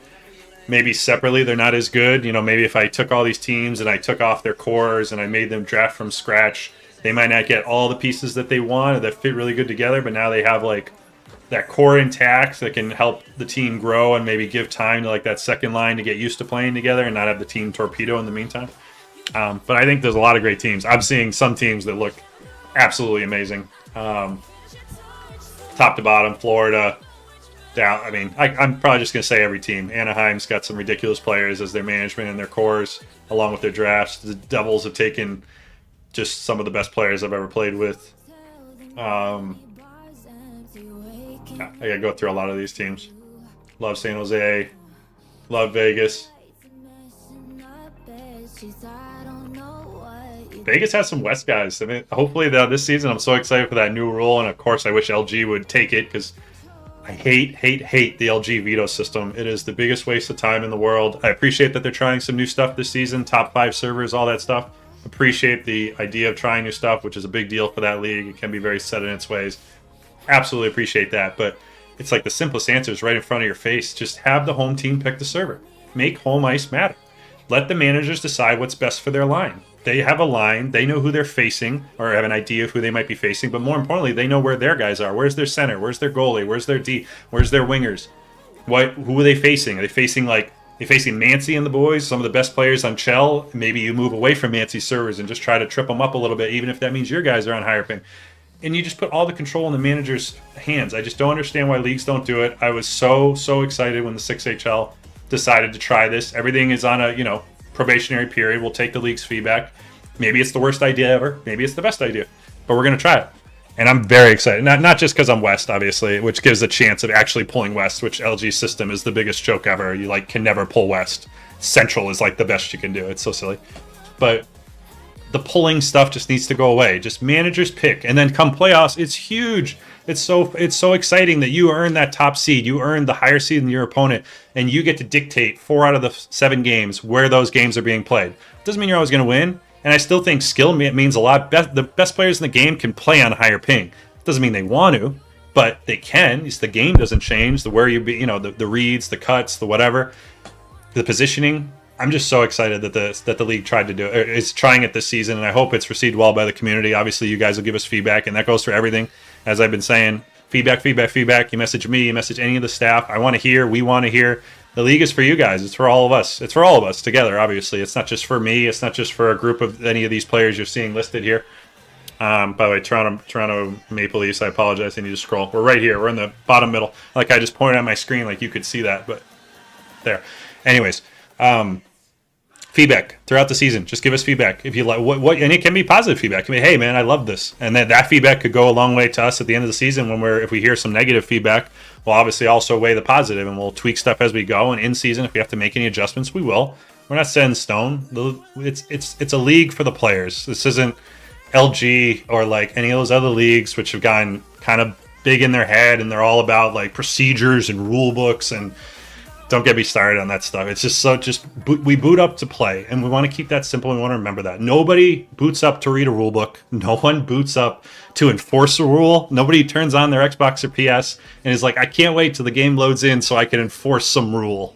maybe separately they're not as good. You know, maybe if I took all these teams and I took off their cores and I made them draft from scratch, they might not get all the pieces that they want or that fit really good together, but now they have like that core intact that can help the team grow and maybe give time to like that second line to get used to playing together and not have the team torpedo in the meantime. But I think there's a lot of great teams. I'm seeing some teams that look absolutely amazing. Top to bottom, Florida, down. I mean, I'm probably just going to say every team. Anaheim's got some ridiculous players as their management and their cores, along with their drafts. The Devils have taken just some of the best players I've ever played with. I got to go through a lot of these teams. Love San Jose. Love Vegas. Vegas has some West guys. I mean, hopefully this season I'm so excited for that new rule, and of course I wish LG would take it because I hate the LG veto system. It is the biggest waste of time in the world. I appreciate that they're trying some new stuff this season, top 5 servers, all that stuff. Appreciate the idea of trying new stuff, which is a big deal for that league. It can be very set in its ways. Absolutely appreciate that, but it's like the simplest answer is right in front of your face. Just have the home team pick the server. Make home ice matter. Let the managers decide what's best for their line. They have a line. They know who they're facing or have an idea of who they might be facing. But more importantly, they know where their guys are. Where's their center? Where's their goalie? Where's their D? Where's their wingers? Who are they facing? Are they facing like You're facing Mancy and the boys, some of the best players on Chell. Maybe you move away from Mancy's servers and just try to trip them up a little bit, even if that means your guys are on higher ping. And you just put all the control in the manager's hands. I just don't understand why leagues don't do it. I was so excited when the 6HL decided to try this. Everything is on a, probationary period. We'll take the league's feedback. Maybe it's the worst idea ever. Maybe it's the best idea. But we're going to try it. And I'm very excited. Not just because I'm West, obviously, which gives a chance of actually pulling West, which LG's system is the biggest joke ever. You can never pull West. Central is the best you can do. It's so silly. But the pulling stuff just needs to go away. Just managers pick, and then come playoffs, it's huge. It's so exciting that you earn that top seed. You earn the higher seed than your opponent, and you get to dictate 4 out of the 7 games where those games are being played. Doesn't mean you're always going to win, and I still think skill means a lot. The best players in the game can play on a higher ping. Doesn't mean they want to, but they can. The game doesn't change. The where you be, the reads, the cuts, the whatever, the positioning. I'm just so excited that the league tried to do it. Is trying it this season, and I hope it's received well by the community. Obviously, you guys will give us feedback, and that goes for everything. As I've been saying, feedback. You message me, you message any of the staff. I want to hear. We want to hear. The league is for you guys. It's for all of us. It's for all of us together. Obviously, it's not just for me. It's not just for a group of any of these players you're seeing listed here. By the way, Toronto Maple Leafs. I apologize. I need to scroll. We're right here. We're in the bottom middle. I just pointed at my screen, you could see that, but there. Anyways. Feedback throughout the season. Just give us feedback if you like what and it can be positive feedback. Hey man, I love this, and that feedback could go a long way to us at the end of the season if we hear some negative feedback. We'll obviously also weigh the positive, and we'll tweak stuff as we go. And in season, if we have to make any adjustments, we will. We're not set in stone. It's a league for the players. This isn't LG or any of those other leagues which have gotten kind of big in their head, and they're all about procedures and rule books and. Don't get me started on that stuff. It's just we boot up to play, and we want to keep that simple. We want to remember that nobody boots up to read a rule book. No one boots up to enforce a rule. Nobody turns on their Xbox or PS and is I can't wait till the game loads in so I can enforce some rule.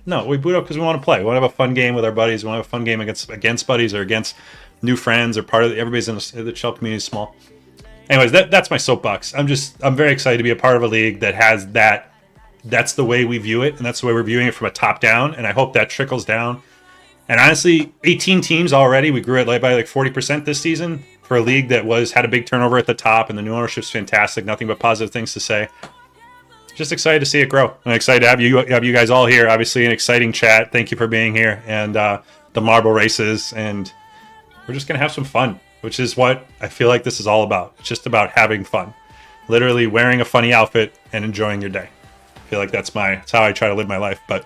No, we boot up because we want to play. We want to have a fun game with our buddies. We want to have a fun game against buddies or against new friends or part of everybody's in the Shell community is small. Anyways, that's my soapbox. I'm very excited to be a part of a league that has that. That's the way we view it, and that's the way we're viewing it from a top down, and I hope that trickles down. And honestly, 18 teams already. We grew it by 40% this season for a league that had a big turnover at the top, and the new ownership's fantastic. Nothing but positive things to say. Just excited to see it grow. I'm excited to have you guys all here. Obviously, an exciting chat. Thank you for being here, and the marble races, and we're just gonna have some fun, which is what I feel like this is all about. It's just about having fun, literally wearing a funny outfit and enjoying your day. I feel like that's how I try to live my life, but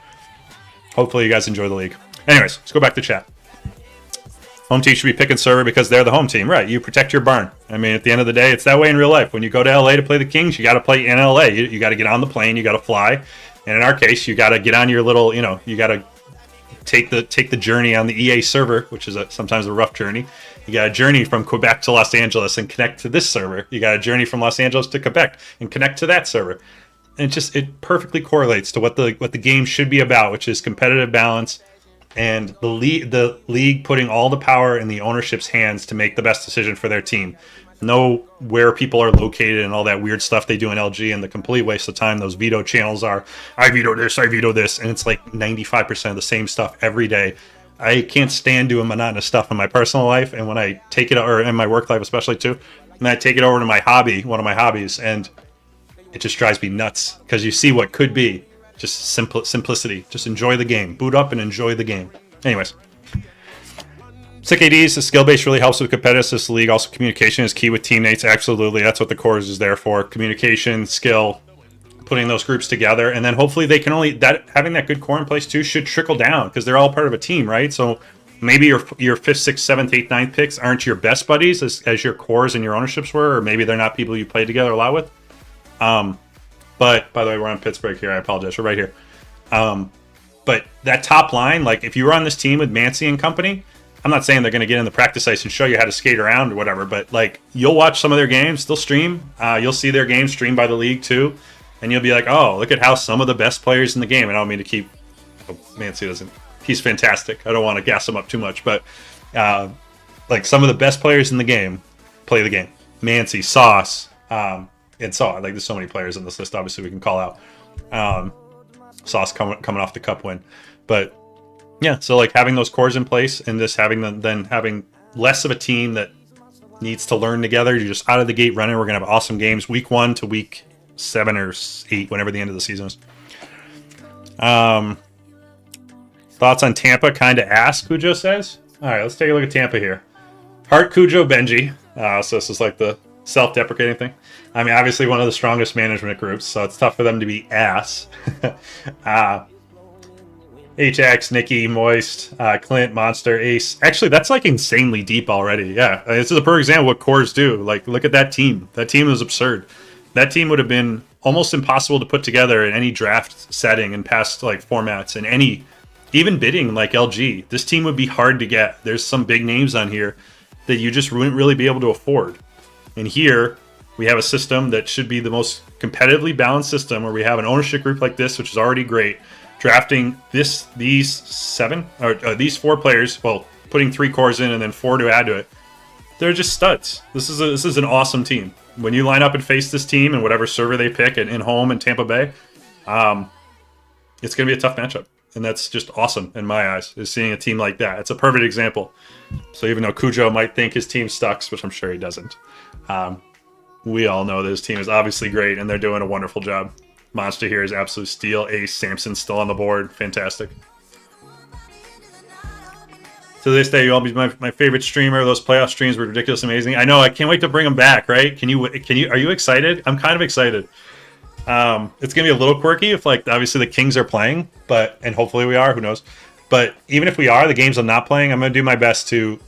hopefully you guys enjoy the league. Anyways, let's go back to chat. Home team should be picking server because they're the home team. Right, you protect your barn. I mean, at the end of the day, it's that way in real life. When you go to LA to play the Kings, you got to play in LA. You got to get on the plane, you got to fly. And in our case, you got to get on your little, you got to take the journey on the EA server, which is sometimes a rough journey. You got a journey from Quebec to Los Angeles and connect to this server. You got a journey from Los Angeles to Quebec and connect to that server. And it perfectly correlates to what the game should be about, which is competitive balance and the league putting all the power in the ownership's hands to make the best decision for their team. Know where people are located and all that weird stuff they do in LG, and the complete waste of time those veto channels are. I veto this, and it's 95% of the same stuff every day. I can't stand doing monotonous stuff in my personal life, and when I take it, or in my work life especially too, and I take it over to my hobby, one of my hobbies, and it just drives me nuts because you see what could be. Just simplicity. Just enjoy the game. Boot up and enjoy the game. Anyways. Sick ADs, the skill base really helps with competitiveness. This league. Also, communication is key with teammates. Absolutely. That's what the cores is there for. Communication, skill, putting those groups together. And then hopefully they can having that good core in place too should trickle down because they're all part of a team, right? So maybe your 5th, 6th, 7th, 8th, 9th picks aren't your best buddies as your cores and your ownerships were, or maybe they're not people you play together a lot with. But by the way, we're on Pittsburgh here. I apologize. We're right here. But that top line, if you were on this team with Mancy and company, I'm not saying they're going to get in the practice ice and show you how to skate around or whatever, but you'll watch some of their games. They'll stream. You'll see their games streamed by the league too. And you'll be like, oh, look at how some of the best players in the game. And I don't mean to keep, Mancy doesn't, he's fantastic. I don't want to gas him up too much, but some of the best players in the game play the game. Mancy, Sauce, and so there's so many players on this list. Obviously, we can call out Sauce coming off the cup win, But yeah, so like having those cores in place and just having them, then having less of a team that needs to learn together. You're just out of the gate running. We're gonna have awesome games week 1 to week 7 or 8, whenever the end of the season is. Thoughts on Tampa? Kind of ask, Cujo says. All right, let's take a look at Tampa here. Heart Cujo Benji. So this is like the self-deprecating thing. I mean, obviously one of the strongest management groups, so it's tough for them to be ass. HX, Nikki, Moist, Clint, Monster, Ace. Actually, that's like insanely deep already. Yeah, this is a perfect example of what cores do. Like, look at that team. That team was absurd. That team would have been almost impossible to put together in any draft setting and past like formats and any, even bidding like LG. This team would be hard to get. There's some big names on here that you just wouldn't really be able to afford. And here we have a system that should be the most competitively balanced system, where we have an ownership group like this, which is already great. Drafting these 4 players, well, putting 3 cores in and then 4 to add to it. They're just studs. This is an awesome team. When you line up and face this team and whatever server they pick in home in Tampa Bay, it's going to be a tough matchup. And that's just awesome in my eyes, is seeing a team like that. It's a perfect example. So even though Cujo might think his team sucks, which I'm sure he doesn't, we all know that his team is obviously great and they're doing a wonderful job. Monster here is absolute steal. Ace, Samson still on the board. Fantastic. To this day, you'll all be my favorite streamer. Those playoff streams were ridiculous, amazing. I know. I can't wait to bring them back. Right? Can you? Are you excited? I'm kind of excited. It's gonna be a little quirky if, like, obviously the Kings are playing, and hopefully we are. Who knows? But even if we are, the games I'm not playing, I'm gonna do my best to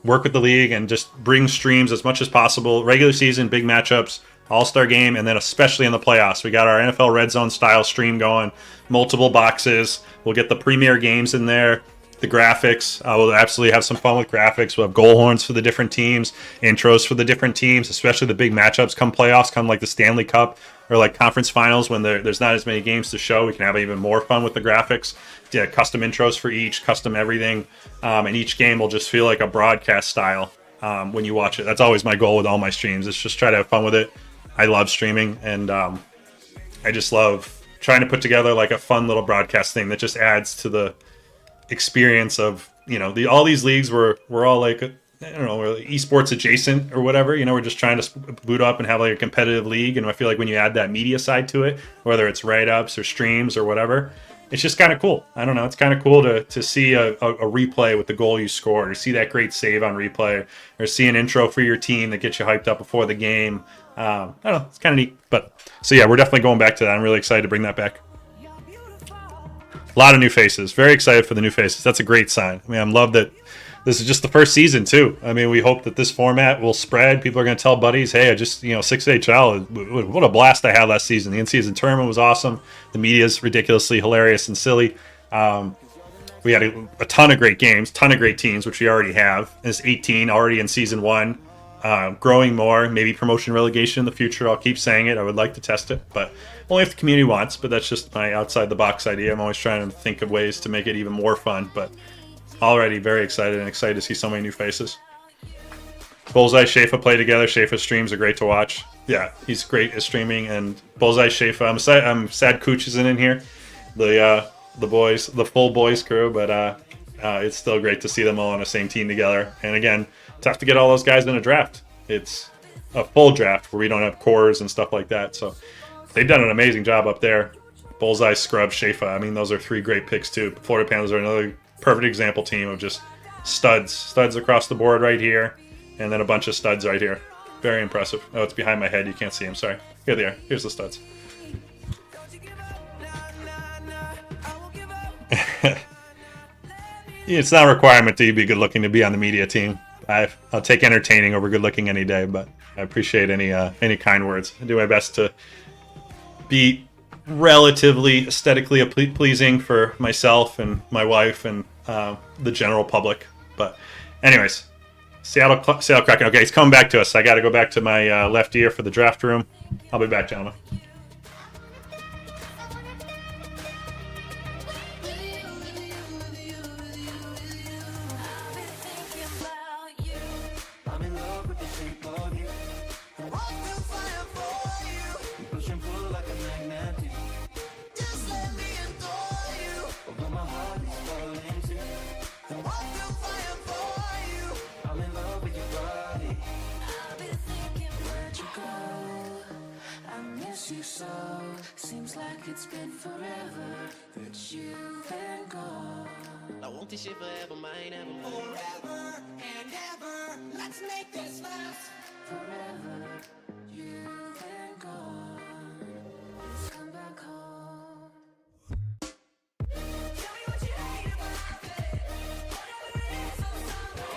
work with the league and just bring streams as much as possible. Regular season, big matchups, All-Star game, and then especially in the playoffs. We got our NFL Red Zone style stream going, multiple boxes. We'll get the premier games in there, the graphics. We'll absolutely have some fun with graphics. We'll have goal horns for the different teams, intros for the different teams, especially the big matchups come playoffs, come like the Stanley Cup or like conference finals when there's not as many games to show. We can have even more fun with the graphics. Yeah, custom intros for each, custom everything. And each game will just feel like a broadcast style when you watch it. That's always my goal with all my streams. It's just try to have fun with it. I love streaming, and I just love trying to put together like a fun little broadcast thing that just adds to the experience of, all these leagues we're all like, I don't know, we're esports adjacent or whatever. We're just trying to boot up and have like a competitive league. And I feel like when you add that media side to it, whether it's write-ups or streams or whatever, it's just kind of cool. I don't know. It's kind of cool to see a replay with the goal you scored, or see that great save on replay, or see an intro for your team that gets you hyped up before the game. I don't know. It's kind of neat. But so yeah, we're definitely going back to that. I'm really excited to bring that back. A lot of new faces. Very excited for the new faces. That's a great sign. I mean, I love that this is just the first season too. I mean, we hope that this format will spread. People are going to tell buddies, hey, I just, 6HL, what a blast I had last season. The in-season tournament was awesome. The media is ridiculously hilarious and silly. We had a ton of great games, ton of great teams, which we already have. There's 18 already in season 1. Growing more, maybe promotion relegation in the future. I'll keep saying it. I would like to test it, but only if the community wants. But that's just my outside the box idea. I'm always trying to think of ways to make it even more fun. But already very excited to see so many new faces. Bullseye, Shafa play together. Shafa's streams are great to watch. Yeah, he's great at streaming. And Bullseye, Shafa. I'm sad Cooch isn't in here. The boys, the full boys crew. But it's still great to see them all on the same team together. And again, tough to get all those guys in a draft. It's a full draft where we don't have cores and stuff like that. So they've done an amazing job up there. Bullseye, Scrub, Shafa. I mean, those are 3 great picks too. Florida Panthers are another perfect example team of just studs across the board right here, and then a bunch of studs right here. Very impressive. Oh, it's behind my head. You can't see them. Sorry. Here they are. Here's the studs. It's not a requirement to be good looking to be on the media team. I'll take entertaining over good looking any day, but I appreciate any kind words. I do my best to be relatively aesthetically pleasing for myself and my wife and the general public. But anyways, Seattle Kraken. Okay, he's coming back to us. I got to go back to my left ear for the draft room. I'll be back, gentlemen. I'm in love with the shape of you. I walk through fire for you. We push and pull like a magnet. Just let me adore you. Although my heart like it's been forever that you've been gone. I want this shit forever, mine ever. Forever and ever, let's make this last. Forever you've been gone. Please come back home. Tell me what you hate about it. Whatever it is, I'm sorry.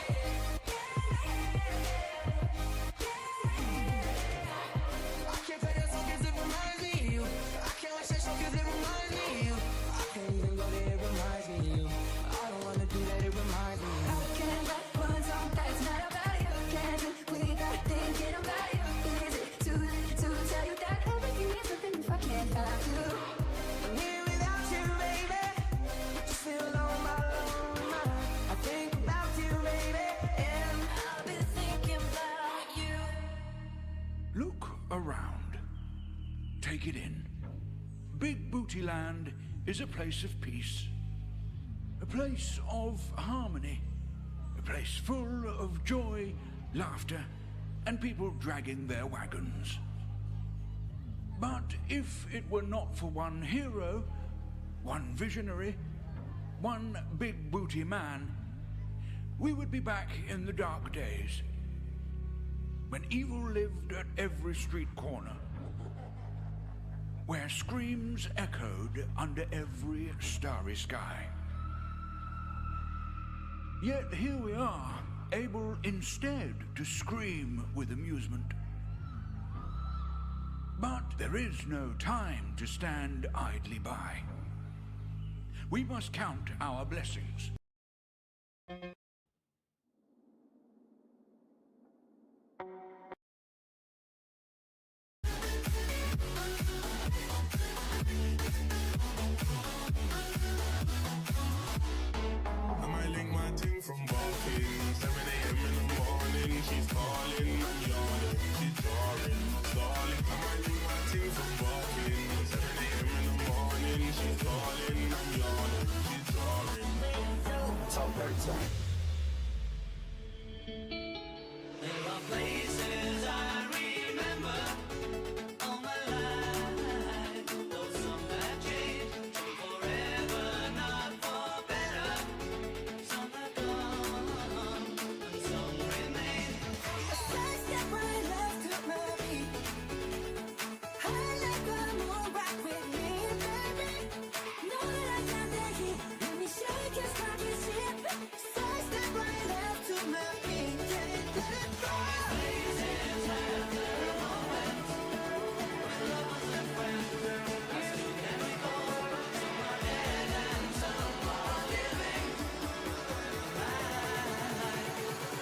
I can't play that song 'cause it reminds me of you. I can't watch that show 'cause it reminds me of you. I can't even go there, it reminds me of you. I don't wanna do that, it reminds me of you. I can't write one song that's not about you. Can't live without thinking about you. Is it too late to tell you that everything is nothing if I can't have you? I'm here without you, baby. Just feel alone, my lonely mind. I think about you, baby, and I've been thinking about you. Look around. Take it in. Big Booty Land is a place of peace. A place of harmony. A place full of joy, laughter, and people dragging their wagons. But if it were not for one hero, one visionary, one big booty man, we would be back in the dark days, when evil lived at every street corner, where screams echoed under every starry sky. Yet here we are, able instead to scream with amusement. But there is no time to stand idly by. We must count our blessings. I might link my ting from walking. 7 a.m. in the morning, she's calling, I'm yawning, she's drawing, stalling. I might link my ting from walking. 7 a.m. in the morning, she's calling, I'm yawning, she's drawing. There are places I remember all my life. Though some have changed forever, not for better. Some have gone, and some remain. A sidestep right left to my beat. I let the moon rock with me, baby. Know that I got that heat. Let me shake it, rock it, shit. Sidestep right left to my beat. Can't let it go.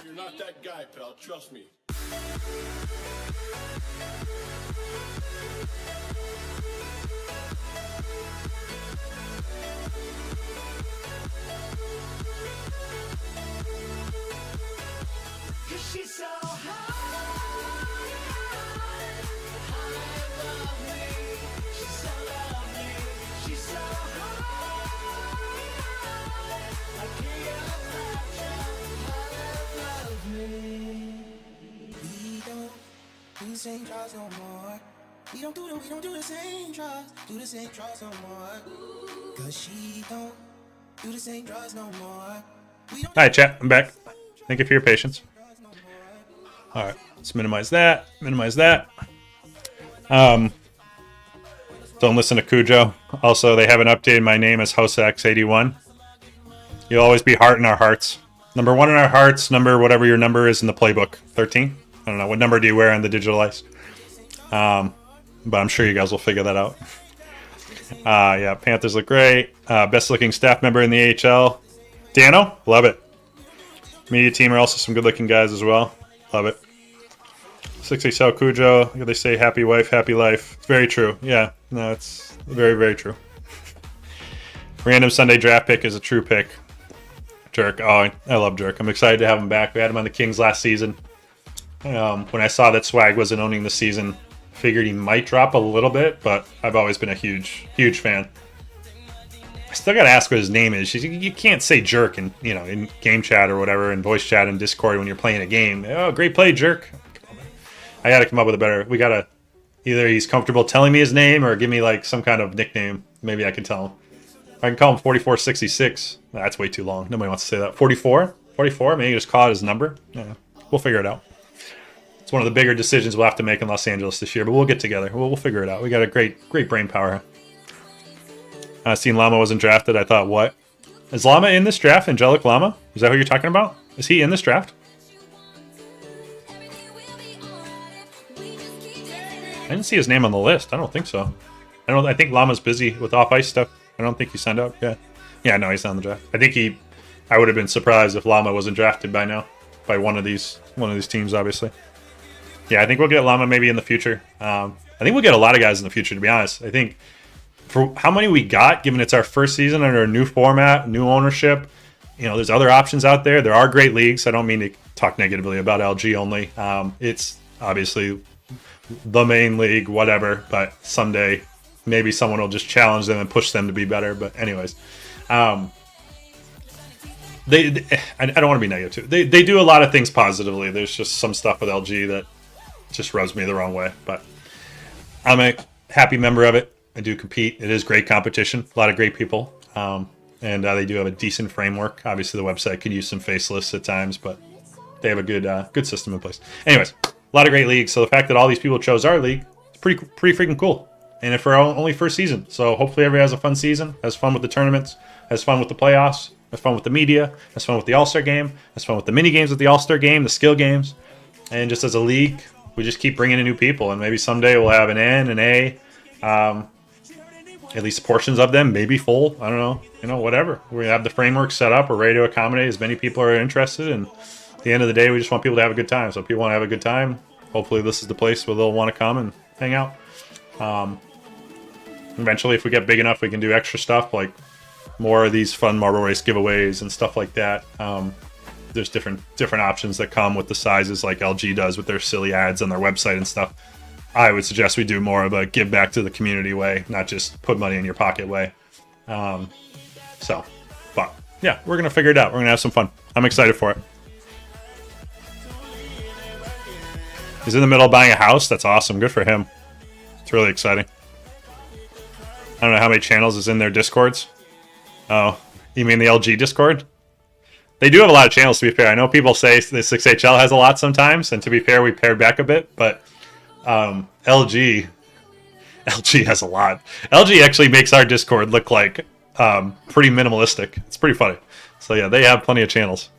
You're not that guy, pal, trust me. Cause she's so high above me. She's so lovely. She's so high. I can't We don't do the same drugs no more. We don't do the same drugs. Do the same drugs no more. Cause she don't do the same drugs no more. We don't Hi, chat. I'm back. Thank you for your patience. All right, let's minimize that. Minimize that. Don't listen to Cujo. Also, they haven't updated my name as HouseX81. You'll always be heart in our hearts. Number 1 in our hearts. Number whatever your number is in the playbook. 13. I don't know what number do you wear on the digital ice. But I'm sure you guys will figure that out. Yeah, Panthers look great. Best looking staff member in the AHL. Dano, love it. Media team are also some good looking guys as well. Love it. 60 Sal Cujo. They say happy wife, happy life. It's very true. Yeah, no, it's very, very true. Random Sunday draft pick is a true pick. Jerk. Oh, I love Jerk. I'm excited to have him back. We had him on the Kings last season. When I saw that Swag wasn't owning the season, figured he might drop a little bit, but I've always been a huge, huge fan. I still gotta ask what his name is. You can't say Jerk in in game chat or whatever, in voice chat and Discord when you're playing a game. Oh, great play, Jerk. I gotta come up with a better. We gotta Either he's comfortable telling me his name or give me like some kind of nickname. Maybe I can tell him. I can call him 4466. That's way too long. Nobody wants to say that. 44? 44? Maybe just call it his number. Yeah, we'll figure it out. It's one of the bigger decisions we'll have to make in Los Angeles this year, but we'll get together. We'll figure it out. We got a great brain power. Seen Llama wasn't drafted. I thought, what? Is Llama in this draft? Angelic Llama? Is that who you're talking about? Is he in this draft? I didn't see his name on the list. I don't think so. I think Llama's busy with off-ice stuff. I don't think he signed up. Yeah, no, he's not in the draft. I would have been surprised if Llama wasn't drafted by now, by one of these teams, obviously. Yeah, I think we'll get Llama maybe in the future. I think we'll get a lot of guys in the future, to be honest. I think for how many we got, given it's our first season under a new format, new ownership, there's other options out there. There are great leagues. I don't mean to talk negatively about LG only. It's obviously the main league, whatever, but someday maybe someone will just challenge them and push them to be better. But anyways, I don't want to be negative too. They do a lot of things positively. There's just some stuff with LG that just rubs me the wrong way, but I'm a happy member of it. I do compete. It is great competition. A lot of great people. And they do have a decent framework. Obviously the website could use some facelifts at times, but they have a good system in place. Anyways, a lot of great leagues. So the fact that all these people chose our league, it's pretty freaking cool. And if we're only first season. So hopefully everybody has a fun season, has fun with the tournaments, has fun with the playoffs, has fun with the media, has fun with the All-Star game, has fun with the mini games with the All-Star game, the skill games. And just as a league, we just keep bringing in new people. And maybe someday we'll have an N, an A, at least portions of them, maybe full. I don't know, whatever. We have the framework set up. We're ready to accommodate as many people are interested. And at the end of the day, we just want people to have a good time. So if people want to have a good time, hopefully this is the place where they'll want to come and hang out. Eventually, if we get big enough, we can do extra stuff like more of these fun Marble Race giveaways and stuff like that. There's different options that come with the sizes, like LG does with their silly ads on their website and stuff. I would suggest we do more of a give back to the community way, not just put money in your pocket way. But yeah, we're gonna figure it out. We're gonna have some fun. I'm excited for it. He's in the middle of buying a house. That's awesome. Good for him. It's really exciting. I don't know how many channels is in their Discords. Oh, you mean the LG Discord? They do have a lot of channels, to be fair. I know people say the 6HL has a lot sometimes, and to be fair, we pared back a bit, but LG has a lot. LG actually makes our Discord look like pretty minimalistic. It's pretty funny. So yeah, they have plenty of channels.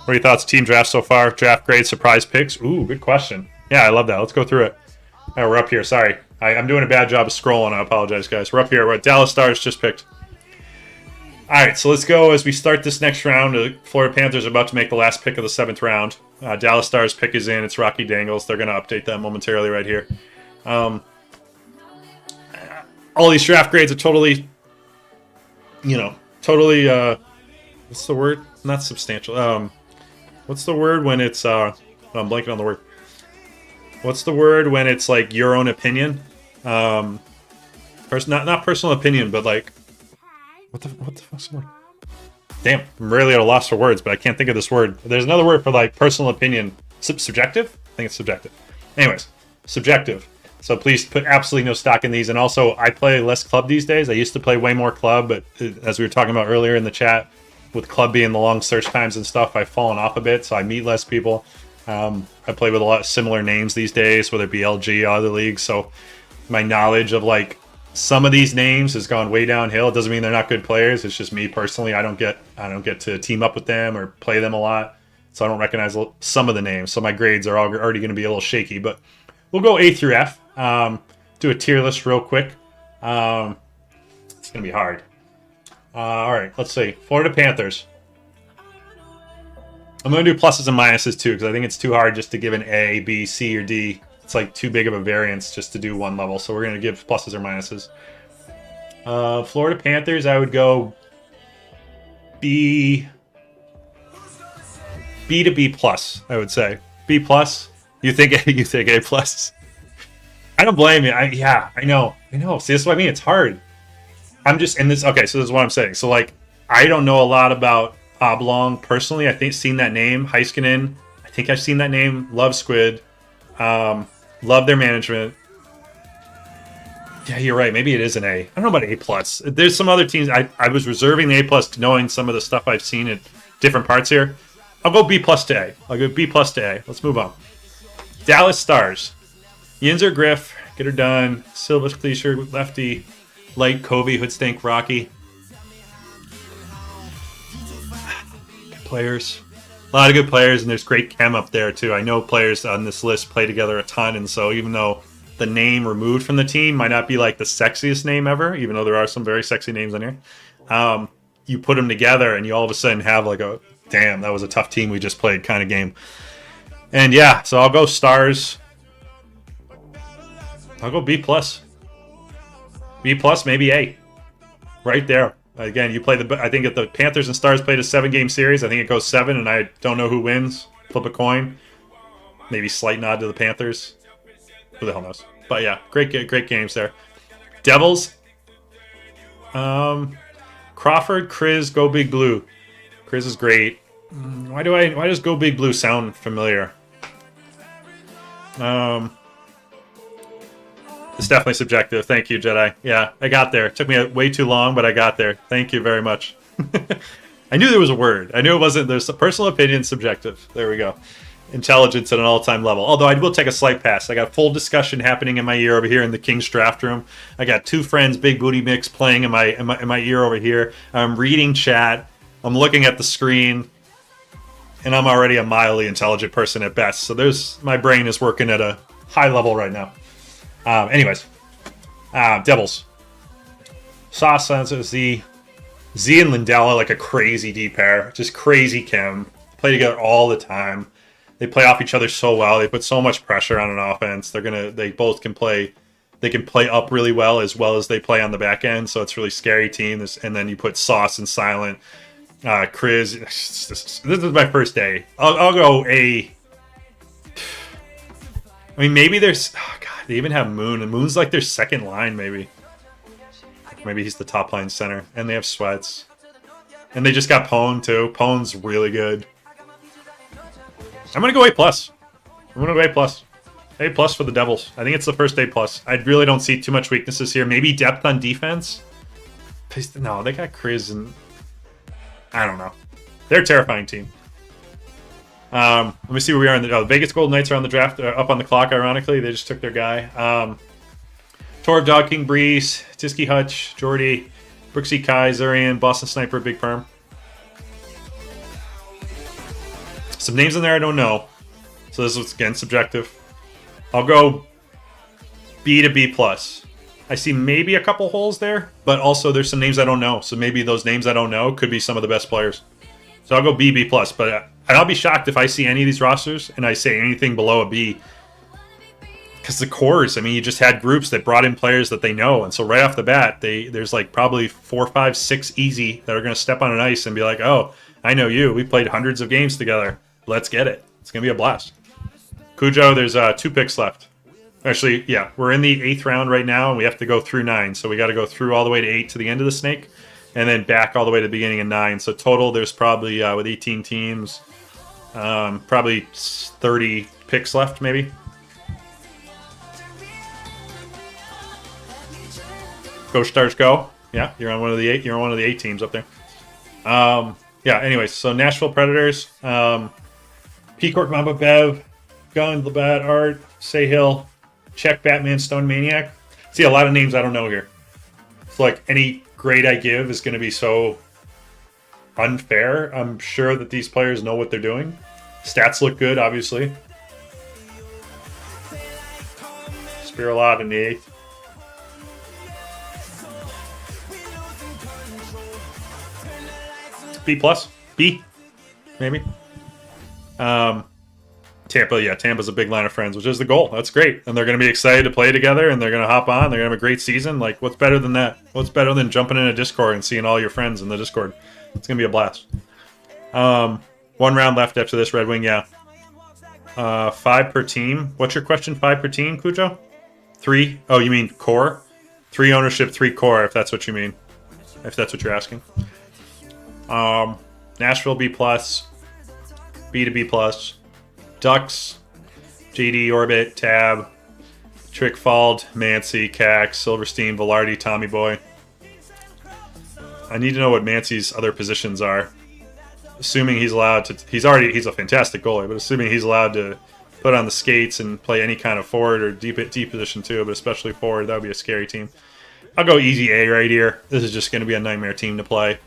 What are your thoughts? Team draft so far? Draft grade, surprise picks? Ooh, good question. Yeah, I love that. Let's go through it. Oh, we're up here. Sorry. I'm doing a bad job of scrolling. I apologize, guys. We're up here. We're at Dallas Stars just picked. All right, so let's go as we start this next round. The Florida Panthers are about to make the last pick of the 7th round. Dallas Stars pick is in. It's Rocky Dangles. They're going to update that momentarily right here. All these draft grades are totally, what's the word? Not substantial. What's the word when it's, I'm blanking on the word. What's the word when it's like your own opinion? Not personal opinion, but like, what the fuck's the word? Damn, I'm really at a loss for words, but I can't think of this word. There's another word for like personal opinion. Subjective? I think it's subjective. Anyways, subjective. So please put absolutely no stock in these. And also, I play less club these days. I used to play way more club, but as we were talking about earlier in the chat, with club being the long search times and stuff, I've fallen off a bit, so I meet less people. I play with a lot of similar names these days, whether it be LG or other leagues. So my knowledge of like some of these names has gone way downhill. It doesn't mean they're not good players. It's just me personally. I don't get to team up with them or play them a lot, so I don't recognize some of the names. So my grades are already going to be a little shaky. But we'll go A through F. Do a tier list real quick. It's going to be hard. All right, let's see. Florida Panthers. I'm going to do pluses and minuses too, because I think it's too hard just to give an A, B, C, or D. It's like too big of a variance just to do one level. So we're going to give pluses or minuses. Florida Panthers, I would go B to B plus, I would say. B plus. You think A plus? I don't blame you. I know. See, this is what I mean. It's hard. I'm just in this. Okay, so this is what I'm saying. So like, I don't know a lot about Oblong personally. I think seen that name, Heiskanen. think I've seen that name. Love Squid. Love their management. Yeah, you're right. Maybe it is an A. I don't know about A+. There's some other teams. I was reserving the A+, knowing some of the stuff I've seen at different parts here. I'll go B+ to A. I'll go B+ to A. Let's move on. Dallas Stars. Yinzer Griff. Get her done. Silva Cleaser. Lefty. Light. Covey. Hoodstank. Rocky. Good players. A lot of good players, and there's great chem up there, too. I know players on this list play together a ton, and so even though the name removed from the team might not be like the sexiest name ever, even though there are some very sexy names on here. You put them together and you all of a sudden have like a, damn, that was a tough team we just played kind of game. And yeah, so I'll go Stars. I'll go B+. B+, maybe A. Right there. Again, you play I think if the Panthers and Stars played a 7-game series, I think it goes 7, and I don't know who wins. Flip a coin. Maybe slight nod to the Panthers. Who the hell knows? But yeah, great games there. Devils. Crawford, Chris, Go Big Blue. Chris is great. Why does Go Big Blue sound familiar? It's definitely subjective. Thank you, Jedi. Yeah, I got there. It took me way too long, but I got there. Thank you very much. I knew there was a word. I knew it wasn't. There's a personal opinion, subjective. There we go. Intelligence at an all-time level. Although I will take a slight pass. I got full discussion happening in my ear over here in the King's draft room. I got two friends, Big Booty Mix, playing in my ear over here. I'm reading chat. I'm looking at the screen, and I'm already a mildly intelligent person at best. So my brain is working at a high level right now. Anyways, Devils. Sauce Z and Lindell are like a crazy D pair, just crazy chem. Play together all the time. They play off each other so well. They put so much pressure on an offense. They both can play. They can play up really well as they play on the back end. So it's a really scary team. And then you put Sauce and Silent, Chris. This is my first day. I'll go A. I mean, maybe there's. Oh God, they even have Moon, and Moon's like their second line. Maybe he's the top line center, and they have Sweats, and they just got Pone too. Pone's really good. I'm gonna go A+. I'm gonna go A+. A+ for the Devils. I think it's the first A+. I really don't see too much weaknesses here. Maybe depth on defense. No, they got Chris and I don't know. They're a terrifying team. Let me see where we are. The Vegas Golden Knights are on the draft, up on the clock. Ironically, they just took their guy. Torb, Dog King, Breeze, Tiski Hutch, Jordy, Brooksy Kai, Zurian, Boston Sniper, Big Perm. Some names in there I don't know. So this is, again, subjective. I'll go B to B+. I see maybe a couple holes there, but also there's some names I don't know. So maybe those names I don't know could be some of the best players. So I'll go B, B+. But I'll be shocked if I see any of these rosters and I say anything below a B. Because the cores, I mean, you just had groups that brought in players that they know. And so right off the bat, there's like probably 4, 5, 6 easy that are going to step on an ice and be like, oh, I know you. We played hundreds of games together. Let's get it. It's going to be a blast. Cujo, there's 2 picks left. Actually, yeah, we're in the 8th round right now, and we have to go through 9. So we got to go through all the way to 8 to the end of the snake, and then back all the way to the beginning of 9. So total, there's probably, with 18 teams, probably 30 picks left, maybe. Go Stars, go. Yeah, you're on one of the 8. You're on one of the 8 teams up there. Yeah, anyways, so Nashville Predators, Peacock, Mamba Bev, Gun, Labatt, Art, Sayhill, Check, Batman, Stone Maniac. See, a lot of names I don't know here. It's like any grade I give is going to be so unfair. I'm sure that these players know what they're doing. Stats look good, obviously. Spiralot in the 8th. B+, B, maybe. Tampa, yeah, Tampa's a big line of friends, which is the goal. That's great. And they're going to be excited to play together, and they're going to hop on. They're going to have a great season. Like, what's better than that? What's better than jumping in a Discord and seeing all your friends in the Discord? It's going to be a blast. 1 round left after this, Red Wing, yeah. 5 per team. What's your question, 5 per team, Cujo? 3? Oh, you mean core? 3 ownership, 3 core, if that's what you mean. If that's what you're asking. Nashville B+, B to B+. Ducks, JD, Orbit, Tab, Trickfald, Mancy, Cax, Silverstein, Velarde, Tommy Boy. I need to know what Mancy's other positions are. Assuming he's allowed to, he's a fantastic goalie, but assuming he's allowed to put on the skates and play any kind of forward or deep position too, but especially forward, that would be a scary team. I'll go easy A right here. This is just going to be a nightmare team to play.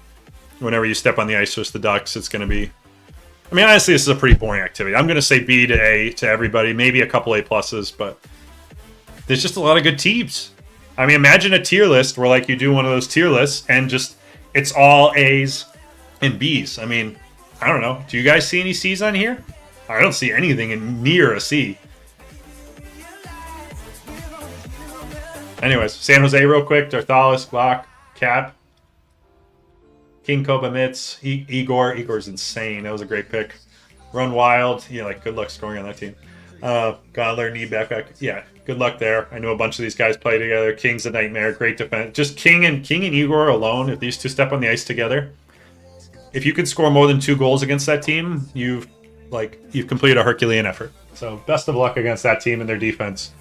Whenever you step on the ice with the Ducks, it's going to be... I mean, honestly, this is a pretty boring activity. I'm going to say B to A to everybody, maybe a couple A pluses, but there's just a lot of good teams. I mean, imagine a tier list where like you do one of those tier lists and just it's all A's and B's. I mean, I don't know. Do you guys see any C's on here? I don't see anything in near a C. Anyways, San Jose real quick. Darthalis, Glock, Cap, King Koba Mitz, Igor. Igor's insane. That was a great pick. Run Wild. Yeah, like good luck scoring on that team. Godler, knee back. Yeah, good luck there. I know a bunch of these guys play together. King's a nightmare. Great defense. Just King and Igor alone, if these two step on the ice together, if you could score more than 2 goals against that team, you've completed a Herculean effort. So best of luck against that team and their defense.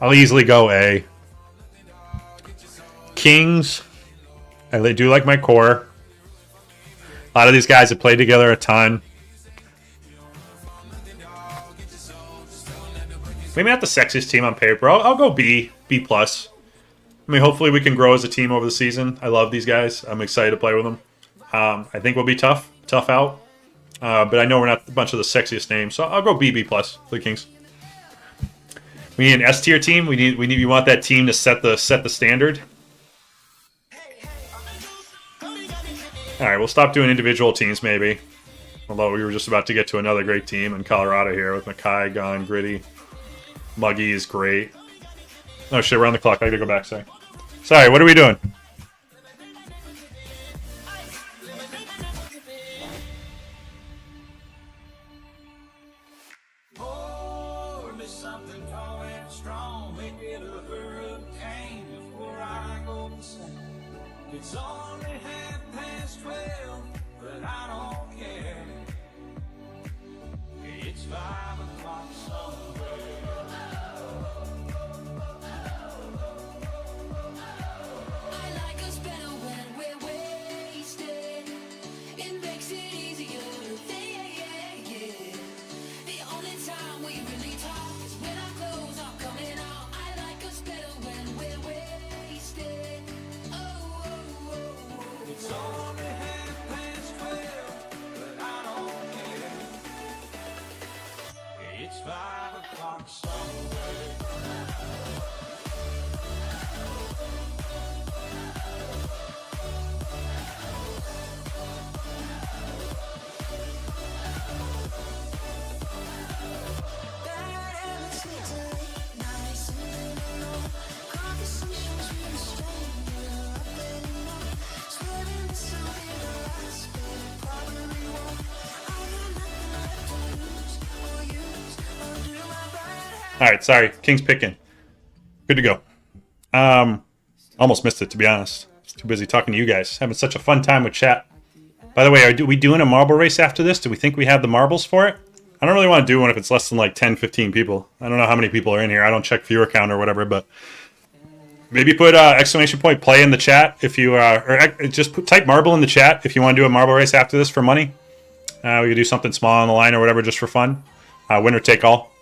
I'll easily go A. Kings, I do like my core. A lot of these guys have played together a ton. Maybe not the sexiest team on paper. I'll go B, B+. I mean, hopefully we can grow as a team over the season. I love these guys. I'm excited to play with them. I think we'll be tough out. But I know we're not a bunch of the sexiest names, so I'll go B, B+ for the Kings. We need an S tier team. We want that team to set the standard. All right, we'll stop doing individual teams maybe. Although we were just about to get to another great team in Colorado here with Mackay, Gunn, Gritty. Muggy is great. Oh shit, we're on the clock. I gotta go back. Sorry, what are we doing? It's only 12:30, but I don't care. It's 5 o'clock somewhere. I like us better when we're wasted. It makes it easier to think. The only time we really talk is when our clothes are coming off. I like us better when we're wasted. It's only 12:30, but I don't care. It's 5 o'clock somewhere. All right, sorry. King's picking. Good to go. Almost missed it, to be honest. I was too busy talking to you guys. Having such a fun time with chat. By the way, are we doing a marble race after this? Do we think we have the marbles for it? I don't really want to do one if it's less than like 10, 15 people. I don't know how many people are in here. I don't check viewer count or whatever, but maybe put exclamation point play in the chat if you type marble in the chat if you want to do a marble race after this for money. We could do something small on the line or whatever just for fun. Winner take all.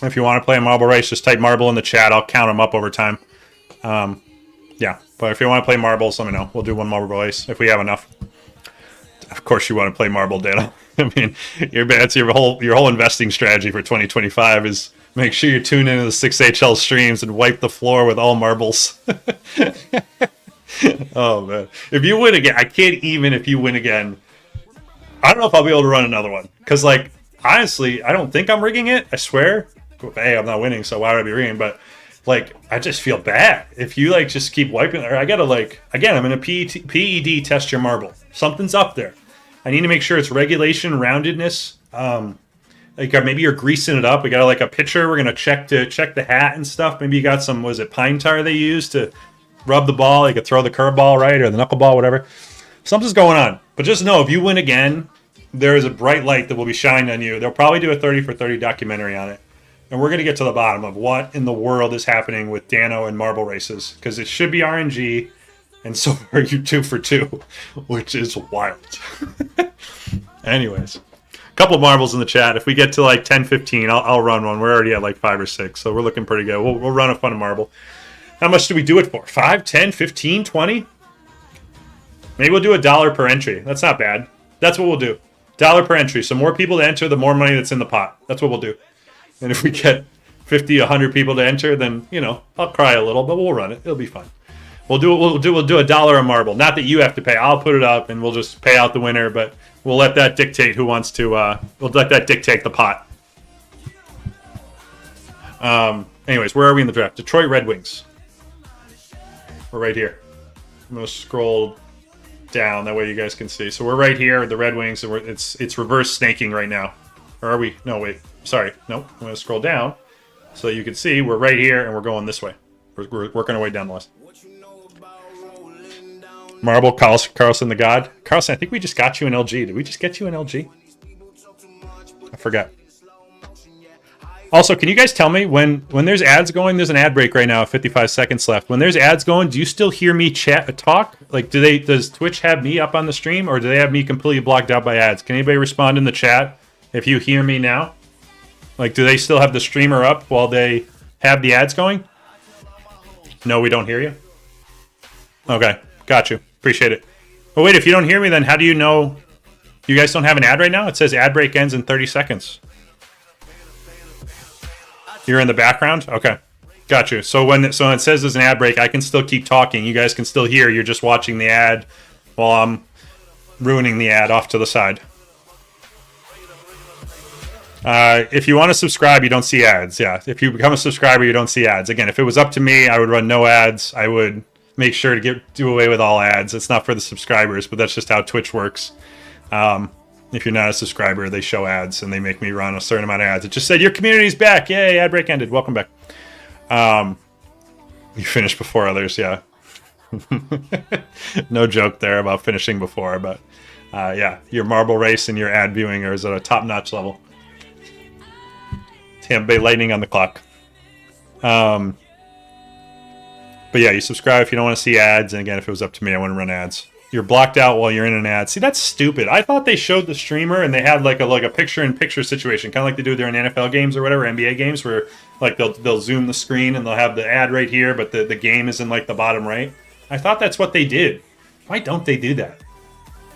If you want to play a marble race, just type marble in the chat. I'll count them up over time. Yeah, but if you want to play marbles, let me know. We'll do one marble race if we have enough. Of course, you want to play marble, Dana. I mean, that's your whole investing strategy for 2025 is make sure you tune into the 6HL streams and wipe the floor with all marbles. Oh man, if you win again, I can't even. If you win again, I don't know if I'll be able to run another one because, like, honestly, I don't think I'm rigging it. I swear. Hey, I'm not winning, so why would I be rigging? But like, I just feel bad if you like just keep wiping. Or I gotta like again. I'm in a PED test your marble. Something's up there. I need to make sure it's regulation, roundedness. Like maybe you're greasing it up. We got like a pitcher. We're gonna check the hat and stuff. Maybe you got some. Was it pine tar they use to rub the ball? You could throw the curveball right or the knuckleball, whatever. Something's going on. But just know if you win again, there is a bright light that will be shining on you. They'll probably do a 30 for 30 documentary on it. And we're going to get to the bottom of what in the world is happening with Dano and marble races. Because it should be RNG, and so are you 2 for 2, which is wild. Anyways, a couple of marbles in the chat. If we get to like 10, 15, I'll run one. We're already at like 5 or 6, so we're looking pretty good. We'll run a fun marble. How much do we do it for? 5, 10, 15, 20? Maybe we'll do $1 per entry. That's not bad. That's what we'll do. $1 per entry. So more people to enter, the more money that's in the pot. That's what we'll do. And if we get 50, 100 people to enter, then, you know, I'll cry a little, but we'll run it. It'll be fun. We'll do $1 a marble. Not that you have to pay. I'll put it up and we'll just pay out the winner, but we'll let that dictate who wants to, we'll let that dictate the pot. Anyways, where are we in the draft? Detroit Red Wings. We're right here. I'm going to scroll down, that way you guys can see. So we're right here, the Red Wings, and it's reverse snaking right now. Or are we? No, wait. Sorry. Nope. I'm going to scroll down so you can see we're right here and we're going this way. We're working our way down the list. Marble, Carlson the God. Carlson, I think we just got you an LG. Did we just get you an LG? I forgot. Also, can you guys tell me when there's ads going? There's an ad break right now, 55 seconds left. When there's ads going, do you still hear me talk? Like, does Twitch have me up on the stream, or do they have me completely blocked out by ads? Can anybody respond in the chat if you hear me now? Like, do they still have the streamer up while they have the ads going? No, we don't hear you? Okay, got you. Appreciate it. Oh, wait, if you don't hear me, then how do you know you guys don't have an ad right now? It says ad break ends in 30 seconds. You're in the background? Okay. Got you. So when it says there's an ad break, I can still keep talking. You guys can still hear. You're just watching the ad while I'm ruining the ad off to the side. If you want to subscribe, you don't see ads. Yeah. If you become a subscriber, you don't see ads. Again, if it was up to me, I would run no ads. I would make sure to do away with all ads. It's not for the subscribers, but that's just how Twitch works. If you're not a subscriber, they show ads and they make me run a certain amount of ads. It just said, your community's back. Yay, ad break ended. Welcome back. You finished before others, yeah. No joke there about finishing before, but yeah, your marble race and your ad viewing is at a top-notch level. Tampa Bay Lightning on the clock. But yeah, you subscribe if you don't want to see ads, and again, if it was up to me, I wouldn't run ads. You're blocked out while you're in an ad. See, that's stupid. I thought they showed the streamer and they had like a picture-in-picture situation, kind of like they do during NFL games or whatever, NBA games, where like they'll zoom the screen and they'll have the ad right here, but the game is in like the bottom right. I thought that's what they did. Why don't they do that?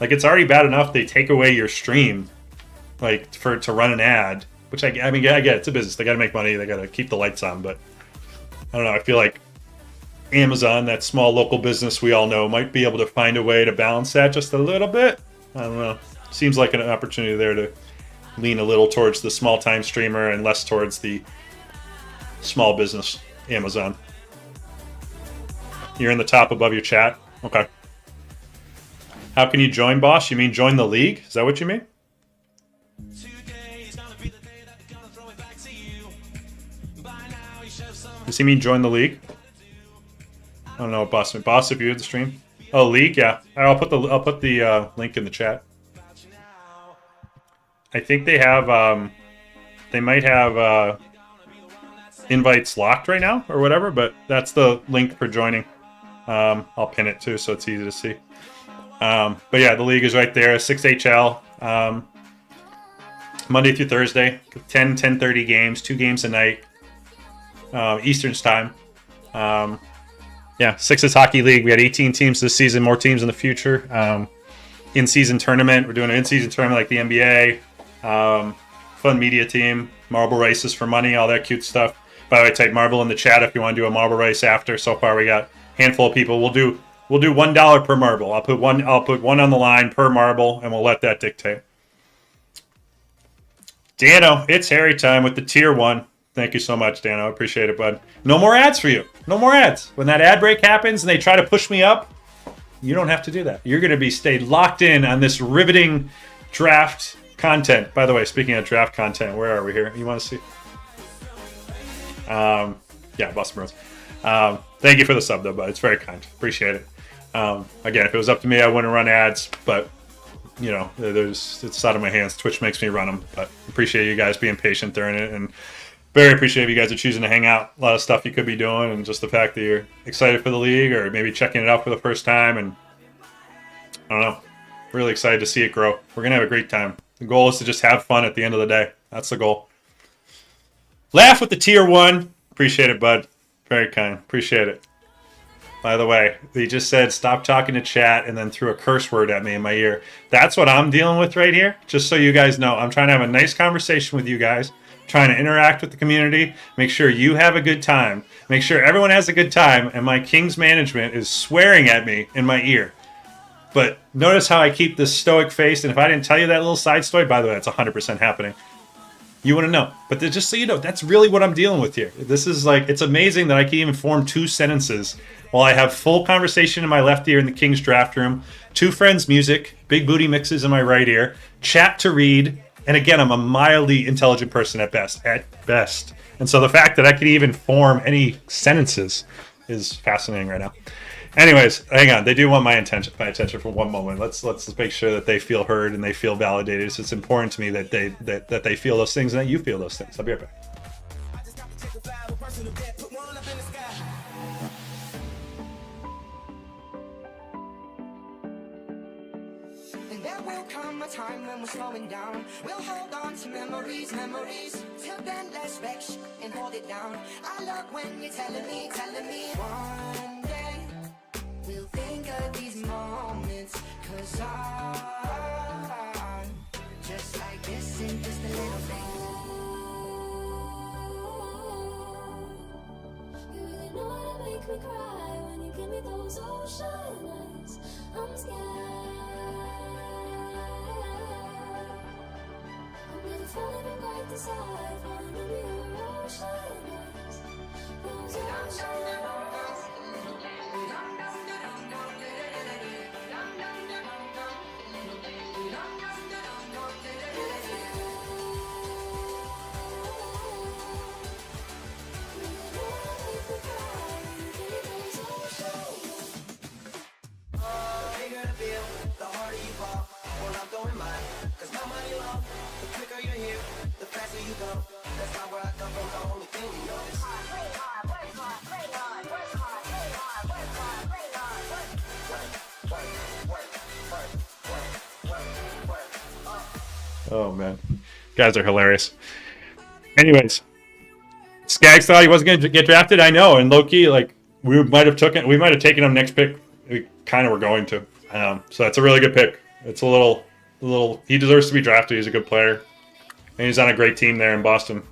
Like, it's already bad enough they take away your stream, like to run an ad. Which I mean, I get it's a business. They got to make money. They got to keep the lights on. But I don't know. I feel like Amazon, that small local business we all know, might be able to find a way to balance that just a little bit. I don't know. Seems like an opportunity there to lean a little towards the small-time streamer and less towards the small business Amazon. You're in the top above your chat? Okay. How can you join, boss? You mean join the league? Is that what you mean? Does he mean join the league? I don't know what boss meant. Boss, if you had the stream. Oh, league, yeah. I'll put the link in the chat. I think they have they might have invites locked right now or whatever, but that's the link for joining. I'll pin it too, so it's easy to see. But yeah, the league is right there. 6HL. Monday through Thursday, 10:30 games, 2 games a night. Eastern time. Yeah, Sixes Hockey League. We had 18 teams this season, more teams in the future. In-season tournament. We're doing an in-season tournament like the NBA. Fun media team. Marble races for money, all that cute stuff. By the way, type marble in the chat if you want to do a marble race after. So far, we got a handful of people. We'll do $1 per marble. I'll put one on the line per marble, and we'll let that dictate. Dano, it's Harry time with the tier 1. Thank you so much, Dano. I appreciate it, bud. No more ads for you. No more ads. When that ad break happens and they try to push me up, you don't have to do that. You're going to stay locked in on this riveting draft content. By the way, speaking of draft content, where are we here? You want to see? Yeah, Boston Bros. Thank you for the sub, though, bud. It's very kind. Appreciate it. Again, if it was up to me, I wouldn't run ads, but you know, it's out of my hands. Twitch makes me run them, but appreciate you guys being patient during it, and very appreciative you guys are choosing to hang out. A lot of stuff you could be doing, and just the fact that you're excited for the league or maybe checking it out for the first time. And I don't know, really excited to see it grow. We're going to have a great time. The goal is to just have fun at the end of the day. That's the goal. Laugh with the tier 1. Appreciate it, bud. Very kind. Appreciate it. By the way, he just said stop talking to chat and then threw a curse word at me in my ear. That's what I'm dealing with right here. Just so you guys know, I'm trying to have a nice conversation with you guys, trying to interact with the community, make sure you have a good time, make sure everyone has a good time, and my Kings management is swearing at me in my ear. But notice how I keep this stoic face, and if I didn't tell you that little side story, by the way, that's 100% happening. You want to know. But just so you know, that's really what I'm dealing with here. This is like, it's amazing that I can even form 2 sentences while I have full conversation in my left ear in the Kings draft room, 2 friends' music, big booty mixes in my right ear, chat to read, and again, I'm a mildly intelligent person at best. And so the fact that I can even form any sentences is fascinating right now. Anyways, hang on. They do want my attention for one moment. Let's make sure that they feel heard and they feel validated. So it's important to me that they feel those things and that you feel those things. I'll be right back. And there will come a time when we're slowing down. We'll hold on to memories. Till then, let's vex and hold it down. I love when you're telling me one day we'll think of these moments. 'Cause I'm just like this in just a little thing. You really know how to make me cry when you give me those ocean eyes. I'm scared. I'm never falling from right to side, falling into your ocean eyes. Those ocean eyes. Oh man, guys are hilarious. Anyways, Skaggs thought he wasn't going to get drafted. I know, and low key, like we might have taken him next pick. We kind of were going to. So that's a really good pick. It's a little. He deserves to be drafted. He's a good player, and he's on a great team there in Boston.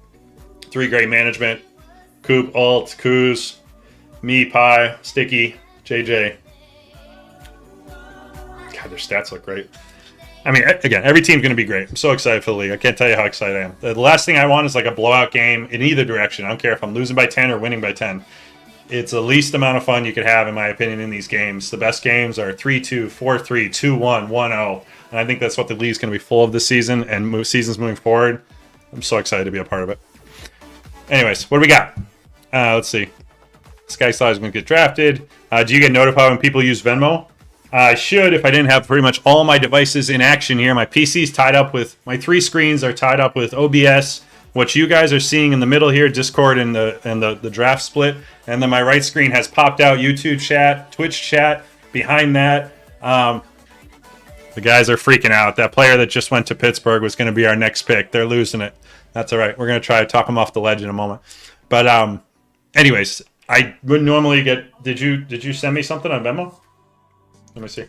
3 great management: Coop, Alt, Kuz, me, Pie, Sticky, JJ. God, their stats look great. I mean, again, every team's going to be great. I'm so excited for the league. I can't tell you how excited I am. The last thing I want is like a blowout game in either direction. I don't care if I'm losing by 10 or winning by 10. It's the least amount of fun you could have, in my opinion, in these games. The best games are 3-2, 4-3, 2-1, 1-0. And I think that's what the league's going to be full of this season and seasons moving forward. I'm so excited to be a part of it. Anyways, what do we got? Let's see. Skaggs thought he was going to get drafted. Do you get notified when people use Venmo? I should, if I didn't have pretty much all my devices in action here. My PC's tied up with, my 3 screens are tied up with OBS. What you guys are seeing in the middle here, Discord and the draft split. And then my right screen has popped out YouTube chat, Twitch chat. Behind that, the guys are freaking out. That player that just went to Pittsburgh was going to be our next pick. They're losing it. That's all right. We're going to try to talk them off the ledge in a moment. But anyways, I would normally get, did you send me something on Venmo? Let me see.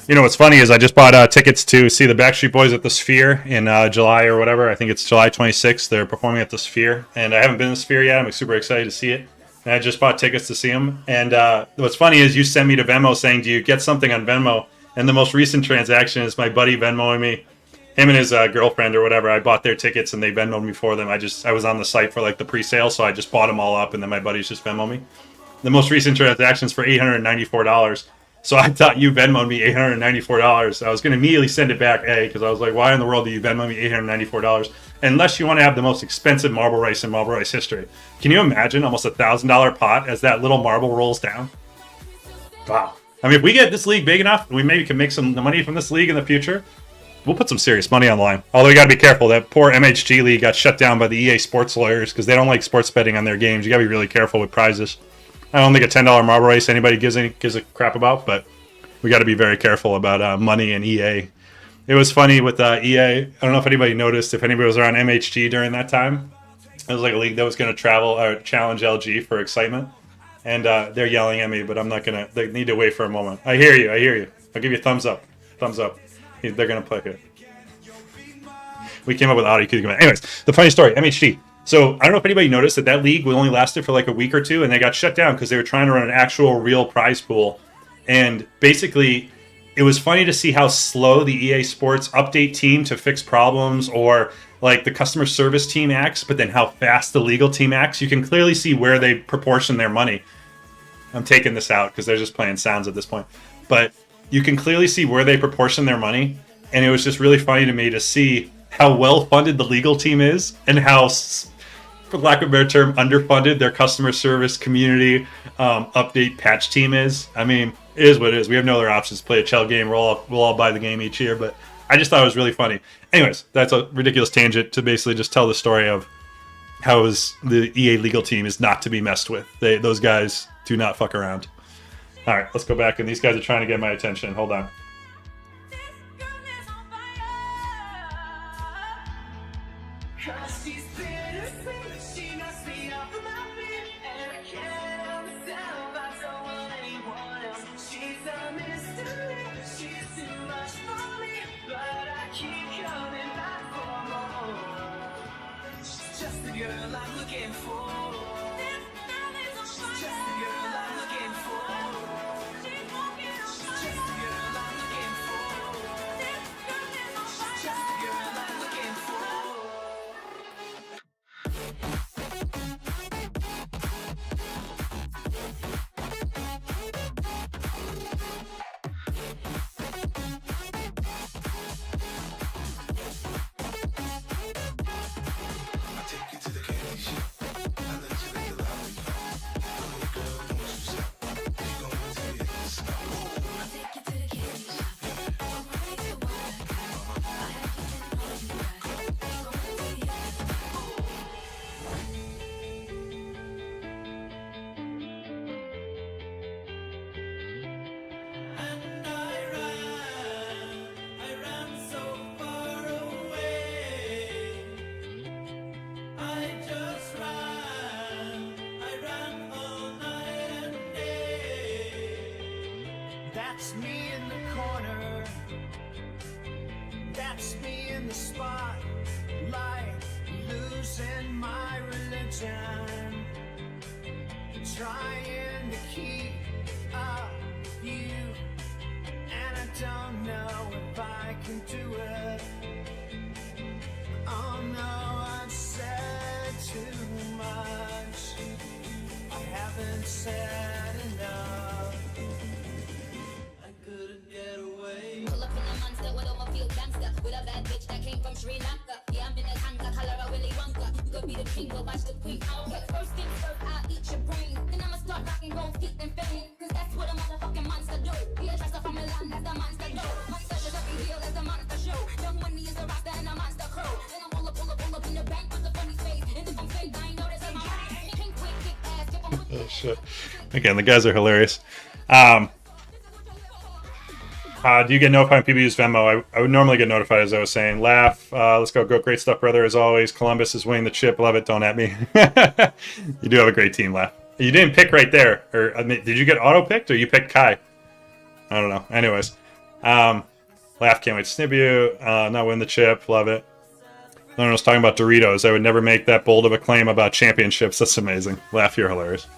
You know what's funny is I just bought tickets to see the Backstreet Boys at the Sphere in July or whatever. I think it's July 26th. They're performing at the Sphere, and I haven't been to the Sphere yet. I'm super excited to see it. And I just bought tickets to see them. And what's funny is you sent me to Venmo saying, do you get something on Venmo? And the most recent transaction is my buddy Venmoing me. Him and his girlfriend or whatever, I bought their tickets and they Venmoed me for them. I was on the site for like the pre-sale, so I just bought them all up and then my buddies just Venmo me. The most recent transaction is for $894. So I thought you Venmo'd me $894. I was going to immediately send it back, because I was like, why in the world do you Venmo me $894? Unless you want to have the most expensive marble rice in marble rice history. Can you imagine almost $1,000 pot as that little marble rolls down? Wow. I mean, if we get this league big enough, we maybe can make some money from this league in the future. We'll put some serious money on the line. Although you got to be careful. That poor MHG league got shut down by the EA sports lawyers because they don't like sports betting on their games. You got to be really careful with prizes. I don't think a $10 marble race anybody gives a crap about, but we got to be very careful about money and EA. It was funny with EA. I don't know if anybody noticed, if anybody was around MHG during that time. It was like a league that was going to travel or challenge LG for excitement. And they're yelling at me, but I'm not going to. They need to wait for a moment. I hear you. I'll give you a thumbs up. Thumbs up. They're going to play it. We came up with audio. Anyways, the funny story, MHG. So I don't know if anybody noticed that league only lasted for like a week or two, and they got shut down because they were trying to run an actual real prize pool. And basically, it was funny to see how slow the EA Sports update team to fix problems or like the customer service team acts, but then how fast the legal team acts. You can clearly see where they proportion their money. I'm taking this out because they're just playing sounds at this point. But you can clearly see where they proportion their money. And it was just really funny to me to see how well-funded the legal team is and how, for lack of a better term, underfunded their customer service community update patch team is. I mean, it is what it is. We have no other options to play a Chell game. We'll all buy the game each year, but I just thought it was really funny. Anyways, that's a ridiculous tangent to basically just tell the story of how the EA legal team is not to be messed with. Those guys do not fuck around. All right, let's go back, and these guys are trying to get my attention. Hold on. That's me in the corner. That's me in the spotlight, losing my religion, trying to keep up with you, and I don't know if I can do it. Oh no, I've said too much. I haven't said enough. Pull up in a monster with all my field gangster. With a bad bitch that came from Sri Lanka. Yeah, I'm in a tanga, color of Willy Wonka. You could be the king, but watch the queen. Okay, first things first, I'll eat your brain. Then I'ma start rocking gold teeth and fame. Cause that's what a motherfucking monster do. He a dresser from Milan, that's the monster do. Monster is every heel, that's the monster show. Young money is a roster and a monster crow. Then I pull up in the bank with a funny face. And if I'm fake, I ain't know that's my pink wig, kick ass. Oh shit. Again, the guys are hilarious. Do you get notified when people use Venmo? I would normally get notified, as I was saying. Laugh. Let's go. Great stuff, brother, as always. Columbus is winning the chip. Love it. Don't at me. You do have a great team, Laugh. You didn't pick right there. Or did you get auto-picked, or you picked Kai? I don't know. Anyways. Laugh, can't wait to snip you. Not win the chip. Love it. No one was talking about Doritos. I would never make that bold of a claim about championships. That's amazing. Laugh, you're hilarious.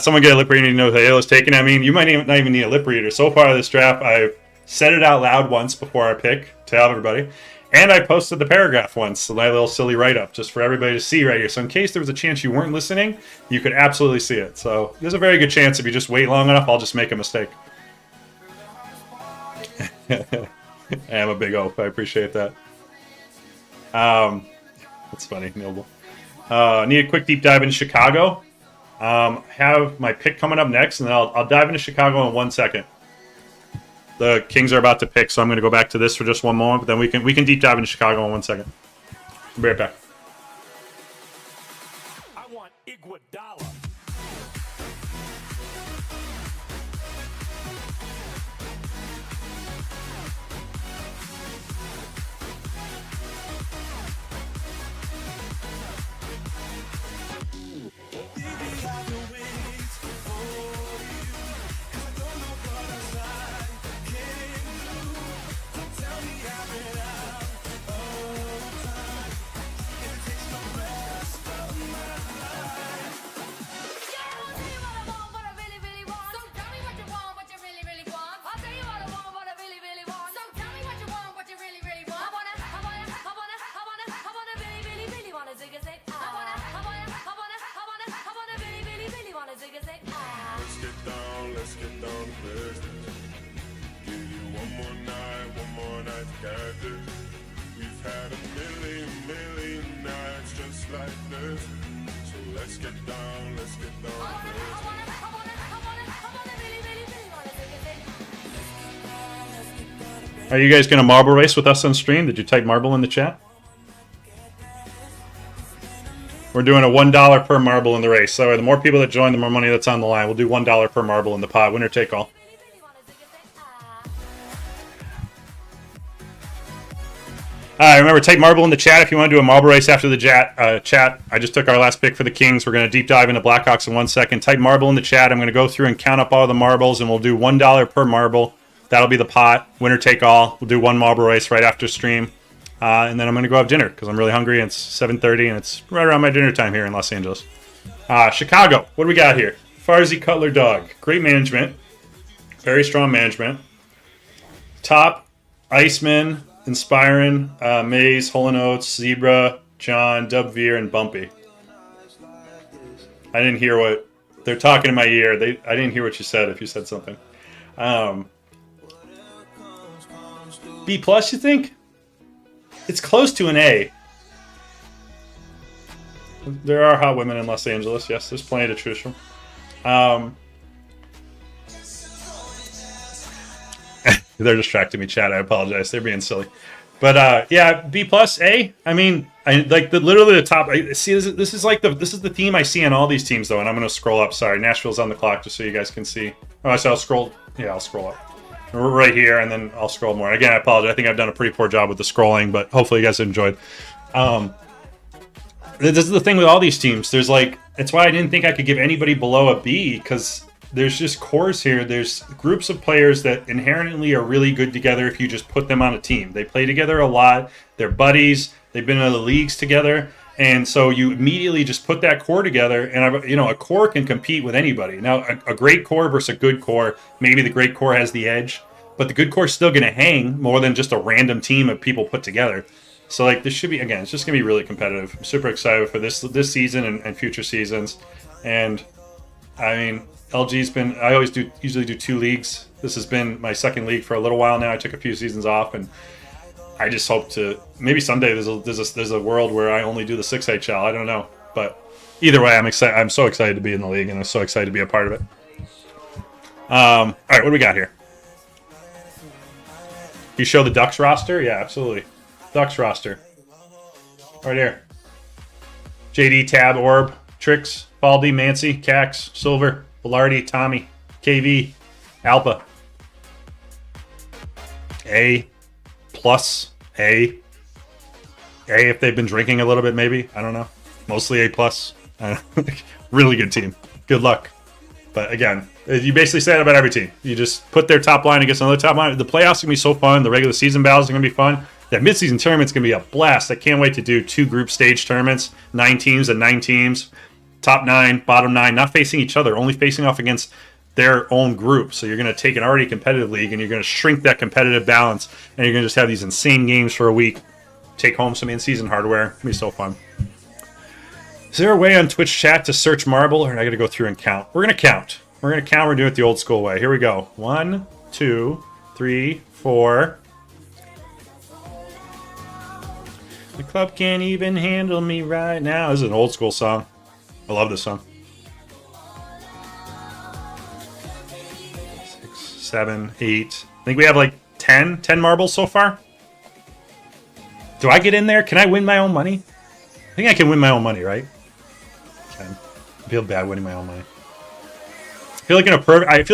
Someone get a lip reader, you know Halo's taking. I mean, you might not even need a lip reader. So far this draft, I've said it out loud once before I pick to everybody. And I posted the paragraph once, my little silly write-up, just for everybody to see right here. So in case there was a chance you weren't listening, you could absolutely see it. So there's a very good chance if you just wait long enough, I'll just make a mistake. I am a big oaf. I appreciate that. That's funny, Noble. Need a quick deep dive into Chicago. Have my pick coming up next, and then I'll dive into Chicago in 1 second. The Kings are about to pick, so I'm going to go back to this for just one moment, but then we can deep dive into Chicago in 1 second. I'll be right back. I want Iguodala. Let's get down to business. Give you one more night to get this. We've had a million nights just like this. So let's get down to business. Are you guys going to marble race with us on stream? Did you type marble in the chat? We're doing a $1 per marble in the race. So the more people that join, the more money that's on the line. We'll do $1 per marble in the pot. Winner take all. Remember, type marble in the chat if you want to do a marble race after the chat. I just took our last pick for the Kings. We're going to deep dive into Blackhawks in 1 second. Type marble in the chat. I'm going to go through and count up all the marbles, and we'll do $1 per marble. That'll be the pot. Winner take all. We'll do one marble race right after stream. And then I'm going to go have dinner because I'm really hungry. And it's 7:30, and it's right around my dinner time here in Los Angeles. Chicago. What do we got here? Farzy Cutler Dog. Great management. Very strong management. Top, Iceman, Inspiring, Maze, Holland Oates, Zebra, John, Dub Veer, and Bumpy. I didn't hear what... They're talking in my ear. I didn't hear what you said if you said something. B+, you think? It's close to an A. There are hot women in Los Angeles. Yes, there's plenty to choose from. They're distracting me, chat. I apologize. They're being silly. But yeah, B+, A. I mean, literally the top. See, this is the theme I see on all these teams, though. And I'm going to scroll up. Sorry, Nashville's on the clock, just so you guys can see. Oh, so I'll scroll. Yeah, I'll scroll up. We're right here, and then I'll scroll more. Again, I apologize. I think I've done a pretty poor job with the scrolling, but hopefully you guys enjoyed. This is the thing with all these teams. There's it's why I didn't think I could give anybody below a B, because there's just cores here. There's groups of players that inherently are really good together if you just put them on a team. They play together a lot. They're buddies. They've been in the leagues together. And so you immediately just put that core together, and a core can compete with anybody. Now, a great core versus a good core, maybe the great core has the edge, but the good core is still going to hang more than just a random team of people put together. So this should be, again, it's just going to be really competitive. I'm super excited for this season and future seasons. And I mean, LG's been, I usually do 2 leagues. This has been my second league for a little while now. I took a few seasons off, and I just hope to, maybe someday there's a world where I only do the 6HL. I don't know, but either way, I'm excited. I'm so excited to be in the league, and I'm so excited to be a part of it. All right, what do we got here? You show the Ducks roster? Yeah, absolutely. Ducks roster. Right here. JD, Tab, Orb, Trix, Baldy, Mancy, Cax, Silver, Velarde, Tommy, KV, Alpha. A. A if they've been drinking a little bit, maybe. I don't know. Mostly A+. Really good team. Good luck. But again, you basically say that about every team. You just put their top line against another top line. The playoffs are going to be so fun. The regular season battles are going to be fun. That midseason tournament's going to be a blast. I can't wait to do 2 group stage tournaments. 9 teams and 9 teams. Top 9, bottom 9. Not facing each other. Only facing off against their own group. So you're going to take an already competitive league and you're going to shrink that competitive balance, and you're going to just have these insane games for a week. Take home some in-season hardware. It'll be so fun. Is there a way on Twitch chat to search marble, or I got to go through and count? We're going to count. We're going to count. We're doing it the old school way. Here we go. 1, 2, 3, 4. The club can't even handle me right now. This is an old school song. I love this song. 6, 7, 8. I think we have like 10 marbles so far. Do I get in there? Can I win my own money? I think I can win my own money, right? I feel bad winning my own money. I feel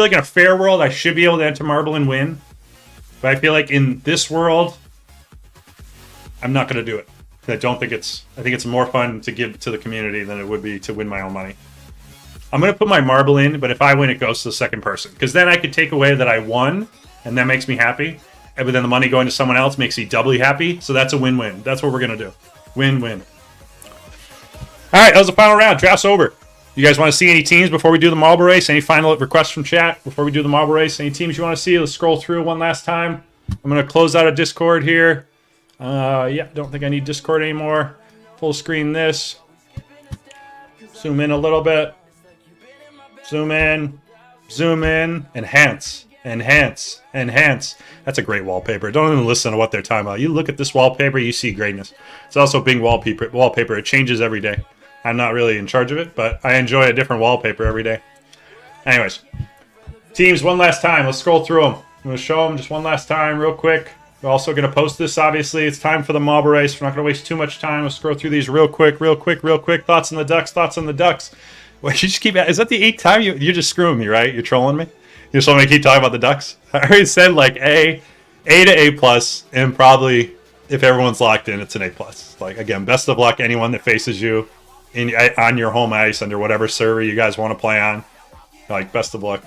like in a fair world, I should be able to enter marble and win. But I feel like in this world, I'm not going to do it. I think it's more fun to give to the community than it would be to win my own money. I'm going to put my marble in, but if I win, it goes to the second person. Because then I could take away that I won, and that makes me happy. But then the money going to someone else makes me doubly happy. So that's a win-win. That's what we're going to do. Win-win. All right, that was the final round. Draft's over. You guys want to see any teams before we do the marble race? Any final requests from chat before we do the marble race? Any teams you want to see? Let's scroll through one last time. I'm going to close out of Discord here. Yeah, don't think I need Discord anymore. Full screen this. Zoom in a little bit. Zoom in. Zoom in. Enhance. Enhance. Enhance. That's a great wallpaper. Don't even listen to what they're talking about. You look at this wallpaper, you see greatness. It's also Bing wallpaper. It changes every day. I'm not really in charge of it, but I enjoy a different wallpaper every day. Anyways. Teams, one last time. Let's scroll through them. I'm going to show them just one last time real quick. We're also going to post this, obviously. It's time for the marble race. We're not going to waste too much time. Let's scroll through these real quick. Thoughts on the Ducks. Wait, you just keep... Is that the 8th time? You're just screwing me, right? You're trolling me? You just want me to keep talking about the Ducks? I already said like A to A+, and probably if everyone's locked in, it's an A+. Like, again, best of luck anyone that faces you on your home ice under whatever server you guys want to play on. Like, best of luck.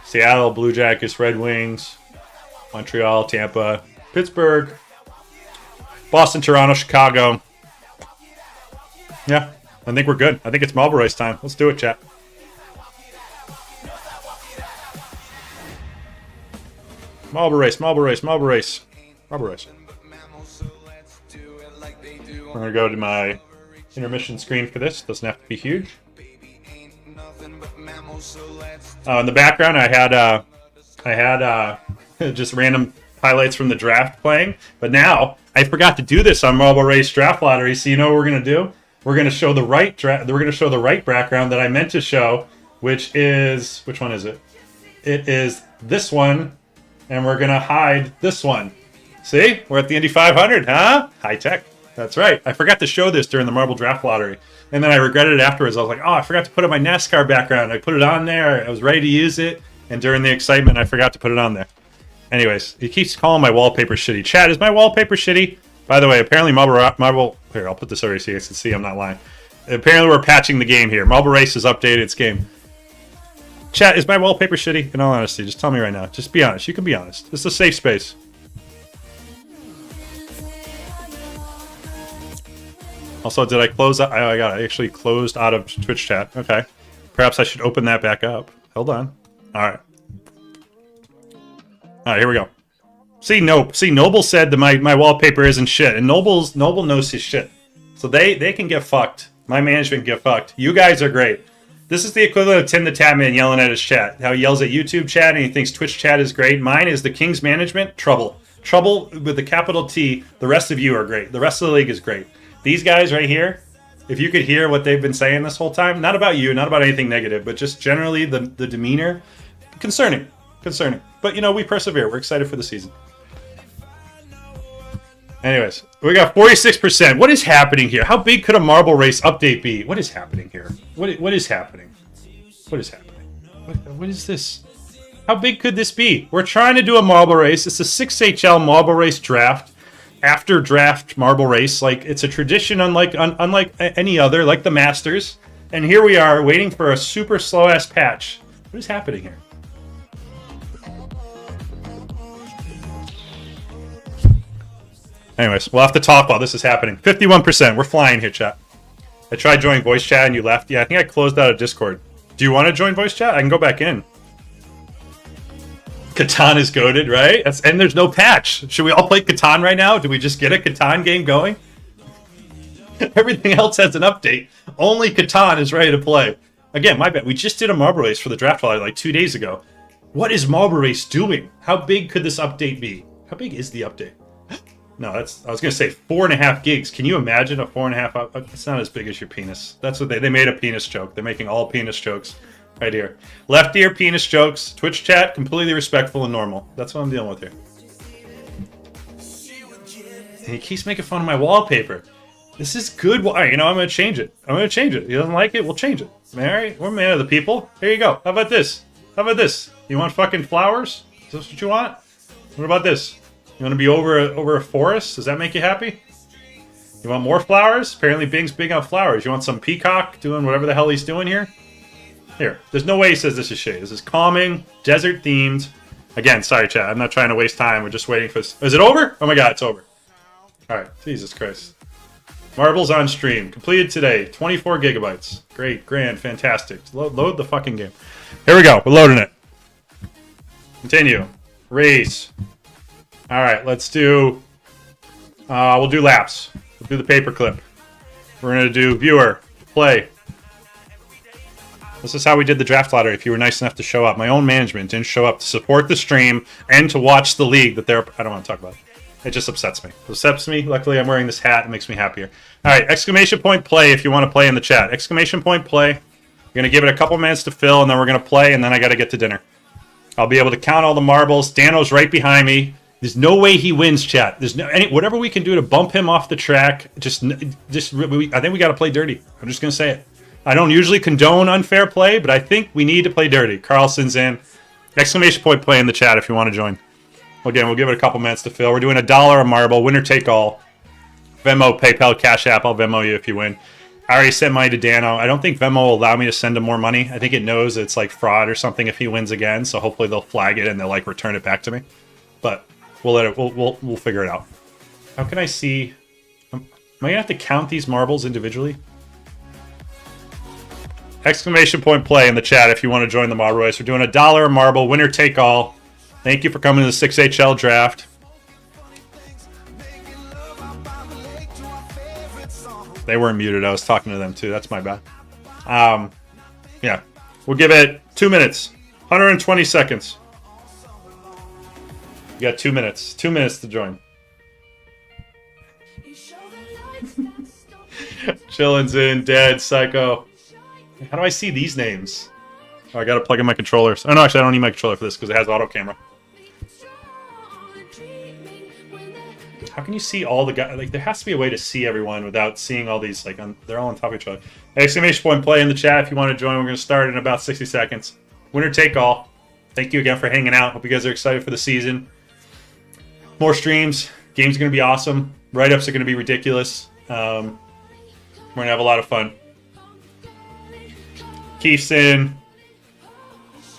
Seattle, Blue Jackets, Red Wings, Montreal, Tampa, Pittsburgh, Boston, Toronto, Chicago. Yeah, I think we're good. I think it's marble race time. Let's do it, chat. Marble race. We're going to go to my intermission screen for this. Doesn't have to be huge. In the background, I had just random highlights from the draft playing. But now, I forgot to do this on Marble Race Draft Lottery. So you know what we're going to do? We're going to show the right background that I meant to show, which one is it? It is this one. And we're going to hide this one. See? We're at the Indy 500, huh? High tech. That's right. I forgot to show this during the Marble Draft Lottery. And then I regretted it afterwards. I was like, oh, I forgot to put up my NASCAR background. I put it on there. I was ready to use it. And during the excitement, I forgot to put it on there. Anyways, he keeps calling my wallpaper shitty. Chat, is my wallpaper shitty? By the way, apparently Marble... Here, I'll put this over so you guys can see I'm not lying. Apparently we're patching the game here. Marble Race has updated its game. Chat, is my wallpaper shitty? In all honesty, just tell me right now. Just be honest. You can be honest. This is a safe space. Also, did I close out? I actually closed out of Twitch chat. Okay. Perhaps I should open that back up. Hold on. All right. All right, here we go. See, Noble said that my wallpaper isn't shit, and Noble knows his shit. So they can get fucked. My management get fucked. You guys are great. This is the equivalent of Tim the Tatman yelling at his chat. How he yells at YouTube chat and he thinks Twitch chat is great. Mine is the King's management. Trouble. Trouble with the capital T. The rest of you are great. The rest of the league is great. These guys right here, if you could hear what they've been saying this whole time, not about you, not about anything negative, but just generally the demeanor, concerning. But, you know, we persevere. We're excited for the season. Anyways, we got 46%. What is happening here? How big could a Marble Race update be? What is happening here? What is happening? What is happening? What is this? How big could this be? We're trying to do a Marble Race. It's a 6HL Marble Race draft. After draft Marble Race. Like, it's a tradition unlike any other, like the Masters. And here we are waiting for a super slow-ass patch. What is happening here? Anyways, we'll have to talk while this is happening. 51%. We're flying here, chat. I tried joining voice chat and you left. Yeah, I think I closed out of Discord. Do you want to join voice chat? I can go back in. Catan is goated, right? And there's no patch. Should we all play Catan right now? Do we just get a Catan game going? Everything else has an update. Only Catan is ready to play. Again, my bad. We just did a Marble Race for the draft lottery like 2 days ago. What is Marble Race doing? How big could this update be? How big is the update? No, I was going to say 4.5 gigs. Can you imagine a 4.5? It's not as big as your penis. That's what they made a penis joke. They're making all penis jokes right here. Left ear penis jokes. Twitch chat, completely respectful and normal. That's what I'm dealing with here. And he keeps making fun of my wallpaper. This is good. All right, you know, I'm going to change it. I'm going to change it. He doesn't like it? We'll change it. All right? We're man of the people. Here you go. How about this? How about this? You want fucking flowers? Is this what you want? What about this? You want to be over a forest? Does that make you happy? You want more flowers? Apparently Bing's big on flowers. You want some peacock doing whatever the hell he's doing here? Here. There's no way he says this is shade. This is calming, desert themed. Again, sorry chat. I'm not trying to waste time. We're just waiting for this. Is it over? Oh my god, it's over. Alright. Jesus Christ. Marbles on stream. Completed today. 24 gigabytes. Great. Grand. Fantastic. Load the fucking game. Here we go. We're loading it. Continue. Race. Alright, let's do... we'll do laps. We'll do the paperclip. We're going to do viewer. Play. This is how we did the draft lottery if you were nice enough to show up. My own management didn't show up to support the stream and to watch the league that they're... I don't want to talk about it. It just upsets me. It upsets me. Luckily, I'm wearing this hat. It makes me happier. Alright, exclamation point play if you want to play in the chat. Exclamation point play. We're going to give it a couple minutes to fill, and then we're going to play, and then I got to get to dinner. I'll be able to count all the marbles. Dano's right behind me. There's no way he wins, chat. There's no whatever we can do to bump him off the track. I think we got to play dirty. I'm just gonna say it. I don't usually condone unfair play, but I think we need to play dirty. Carlson's in. Exclamation point play in the chat if you want to join. Again, we'll give it a couple minutes to fill. We're doing $1 a marble, winner take all. Venmo, PayPal, Cash App. I'll Venmo you if you win. I already sent money to Dano. I don't think Venmo will allow me to send him more money. I think it knows it's like fraud or something if he wins again. So hopefully they'll flag it and they'll like return it back to me. But we'll let it. We'll figure it out. How can I see? Am I gonna have to count these marbles individually? Exclamation point play in the chat if you want to join the marble race. We're doing $1 a marble, winner take all. Thank you for coming to the 6HL draft. They weren't muted. I was talking to them too. That's my bad. Yeah, we'll give it 2 minutes, 120 seconds. You got 2 minutes. 2 minutes to join. Chillin's in, dead, psycho. How do I see these names? Oh, I gotta plug in my controllers. Oh no, actually I don't need my controller for this because it has auto camera. How can you see all the guys? Like, there has to be a way to see everyone without seeing all these, like, they're all on top of each other. Exclamation point play in the chat if you want to join. We're going to start in about 60 seconds. Winner take all. Thank you again for hanging out. Hope you guys are excited for the season. More streams. Game's going to be awesome. Write-ups are going to be ridiculous. We're going to have a lot of fun. Keith's in.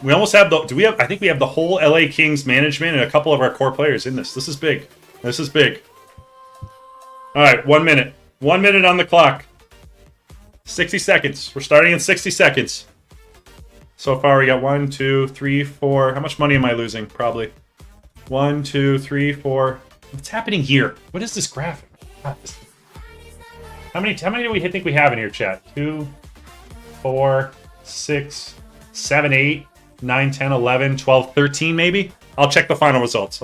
We almost have the... I think we have the whole LA Kings management and a couple of our core players in this. This is big. This is big. All right, 1 minute. 1 minute on the clock. 60 seconds. We're starting in 60 seconds. So far, we got 1, 2, 3, 4. How much money am I losing? Probably. 1, 2, 3, 4. What's happening here? What is this graphic? God, how many do we think we have in here, chat? 2, 4, 6, 7, 8, 9, 10, 11, 12, 13, maybe? I'll check the final results.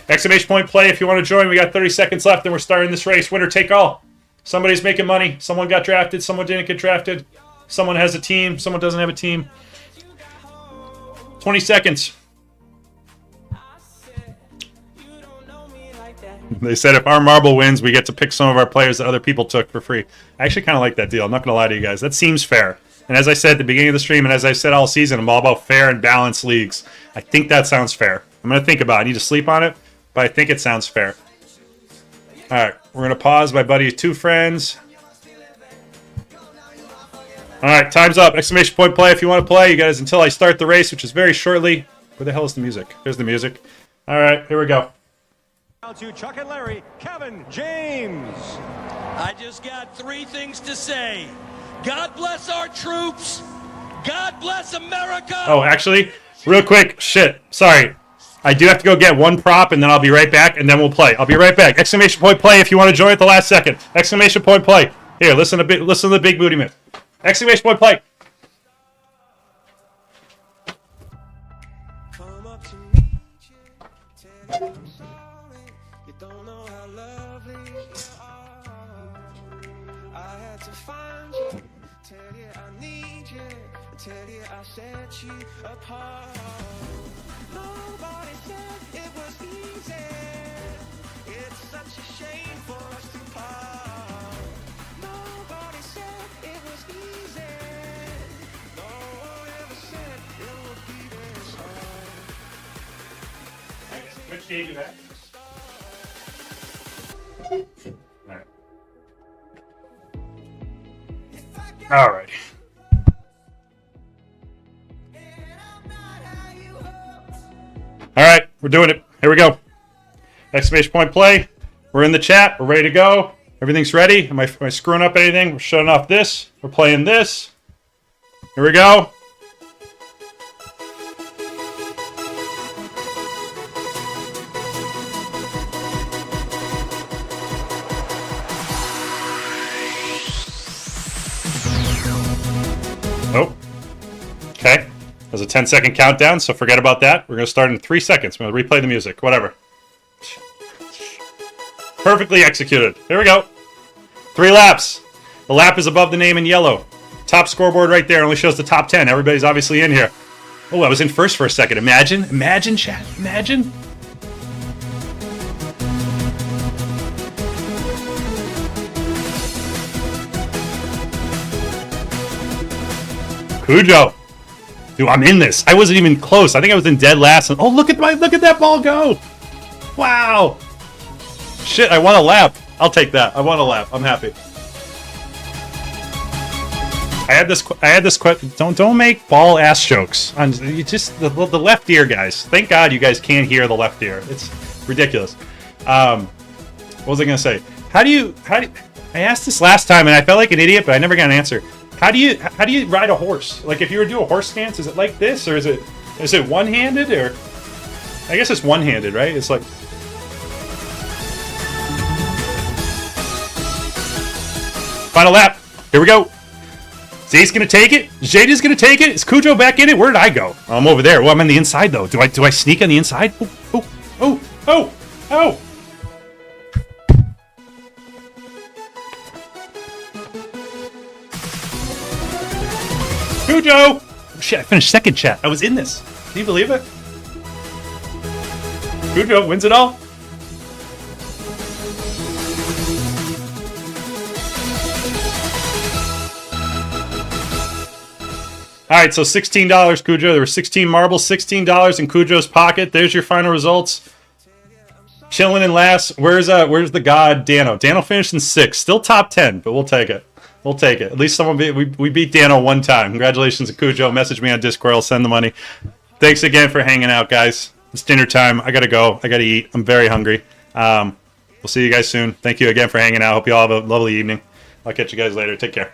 Exclamation point play if you want to join. We got 30 seconds left and we're starting this race. Winner take all. Somebody's making money. Someone got drafted. Someone didn't get drafted. Someone has a team. Someone doesn't have a team. 20 seconds. They said if our marble wins, we get to pick some of our players that other people took for free. I actually kind of like that deal. I'm not going to lie to you guys. That seems fair. And as I said at the beginning of the stream, and as I said all season, I'm all about fair and balanced leagues. I think that sounds fair. I'm going to think about it. I need to sleep on it, but I think it sounds fair. All right, we're going to pause. My buddy, 2 friends. All right, time's up. Exclamation point play if you want to play. You guys, until I start the race, which is very shortly. Where the hell is the music? There's the music. All right, here we go. To Chuck and Larry, Kevin James. I just got 3 things to say. God bless our troops. God bless America. Oh, actually, real quick, shit. Sorry. I do have to go get one prop, and then I'll be right back, and then we'll play. I'll be right back. Exclamation point play if you want to join at the last second. Exclamation point play. Here, listen to the big booty myth. Exclamation point play. You don't know how lovely you are. I had to find you, tell you I need you, tell you I set you apart. Nobody said it was easy. It's such a shame for us to part. Nobody said it was easy. No one ever said it would be this hard. Which game you have? All right. All right, we're doing it. Here we go. Exclamation point play. We're in the chat. We're ready to go. Everything's ready. Am I screwing up anything? We're shutting off this. We're playing this. Here we go. Oh. Okay. There's a 10-second countdown, so forget about that. We're going to start in 3 seconds. I'm going to replay the music. Whatever. Perfectly executed. Here we go. 3 laps. The lap is above the name in yellow. Top scoreboard right there only shows the top 10. Everybody's obviously in here. Oh, I was in first for a second. Imagine. Imagine, chat. Imagine. Cujo. Dude, I'm in this. I wasn't even close. I think I was in dead last. Oh, look at that ball go. Wow. Shit, I won a lap. I'll take that. I won a lap. I'm happy. I had this question. Don't make ball ass jokes. You just the left ear, guys. Thank God you guys can't hear the left ear. It's ridiculous. What was I gonna say? How do you? I asked this last time and I felt like an idiot, but I never got an answer. How do you ride a horse? Like if you were to do a horse stance, is it like this or is it one-handed or? I guess it's one-handed, right? It's like. Final lap. Here we go. Zay's gonna take it. Jada's gonna take it. Is Cujo back in it? Where did I go? Oh, I'm over there. Well, I'm on the inside though. Do I sneak on the inside? Oh. Cujo! Oh, shit, I finished second, chat. I was in this. Can you believe it? Cujo wins it all. All right, so $16, Cujo. There were 16 marbles, $16 in Cujo's pocket. There's your final results. Chilling in last. Where's the god Dano? Dano finished in 6th. Still top 10, but we'll take it. We'll take it. At least we beat Dano one time. Congratulations to Cujo. Message me on Discord. I'll send the money. Thanks again for hanging out, guys. It's dinner time. I gotta go. I gotta eat. I'm very hungry. We'll see you guys soon. Thank you again for hanging out. Hope you all have a lovely evening. I'll catch you guys later. Take care.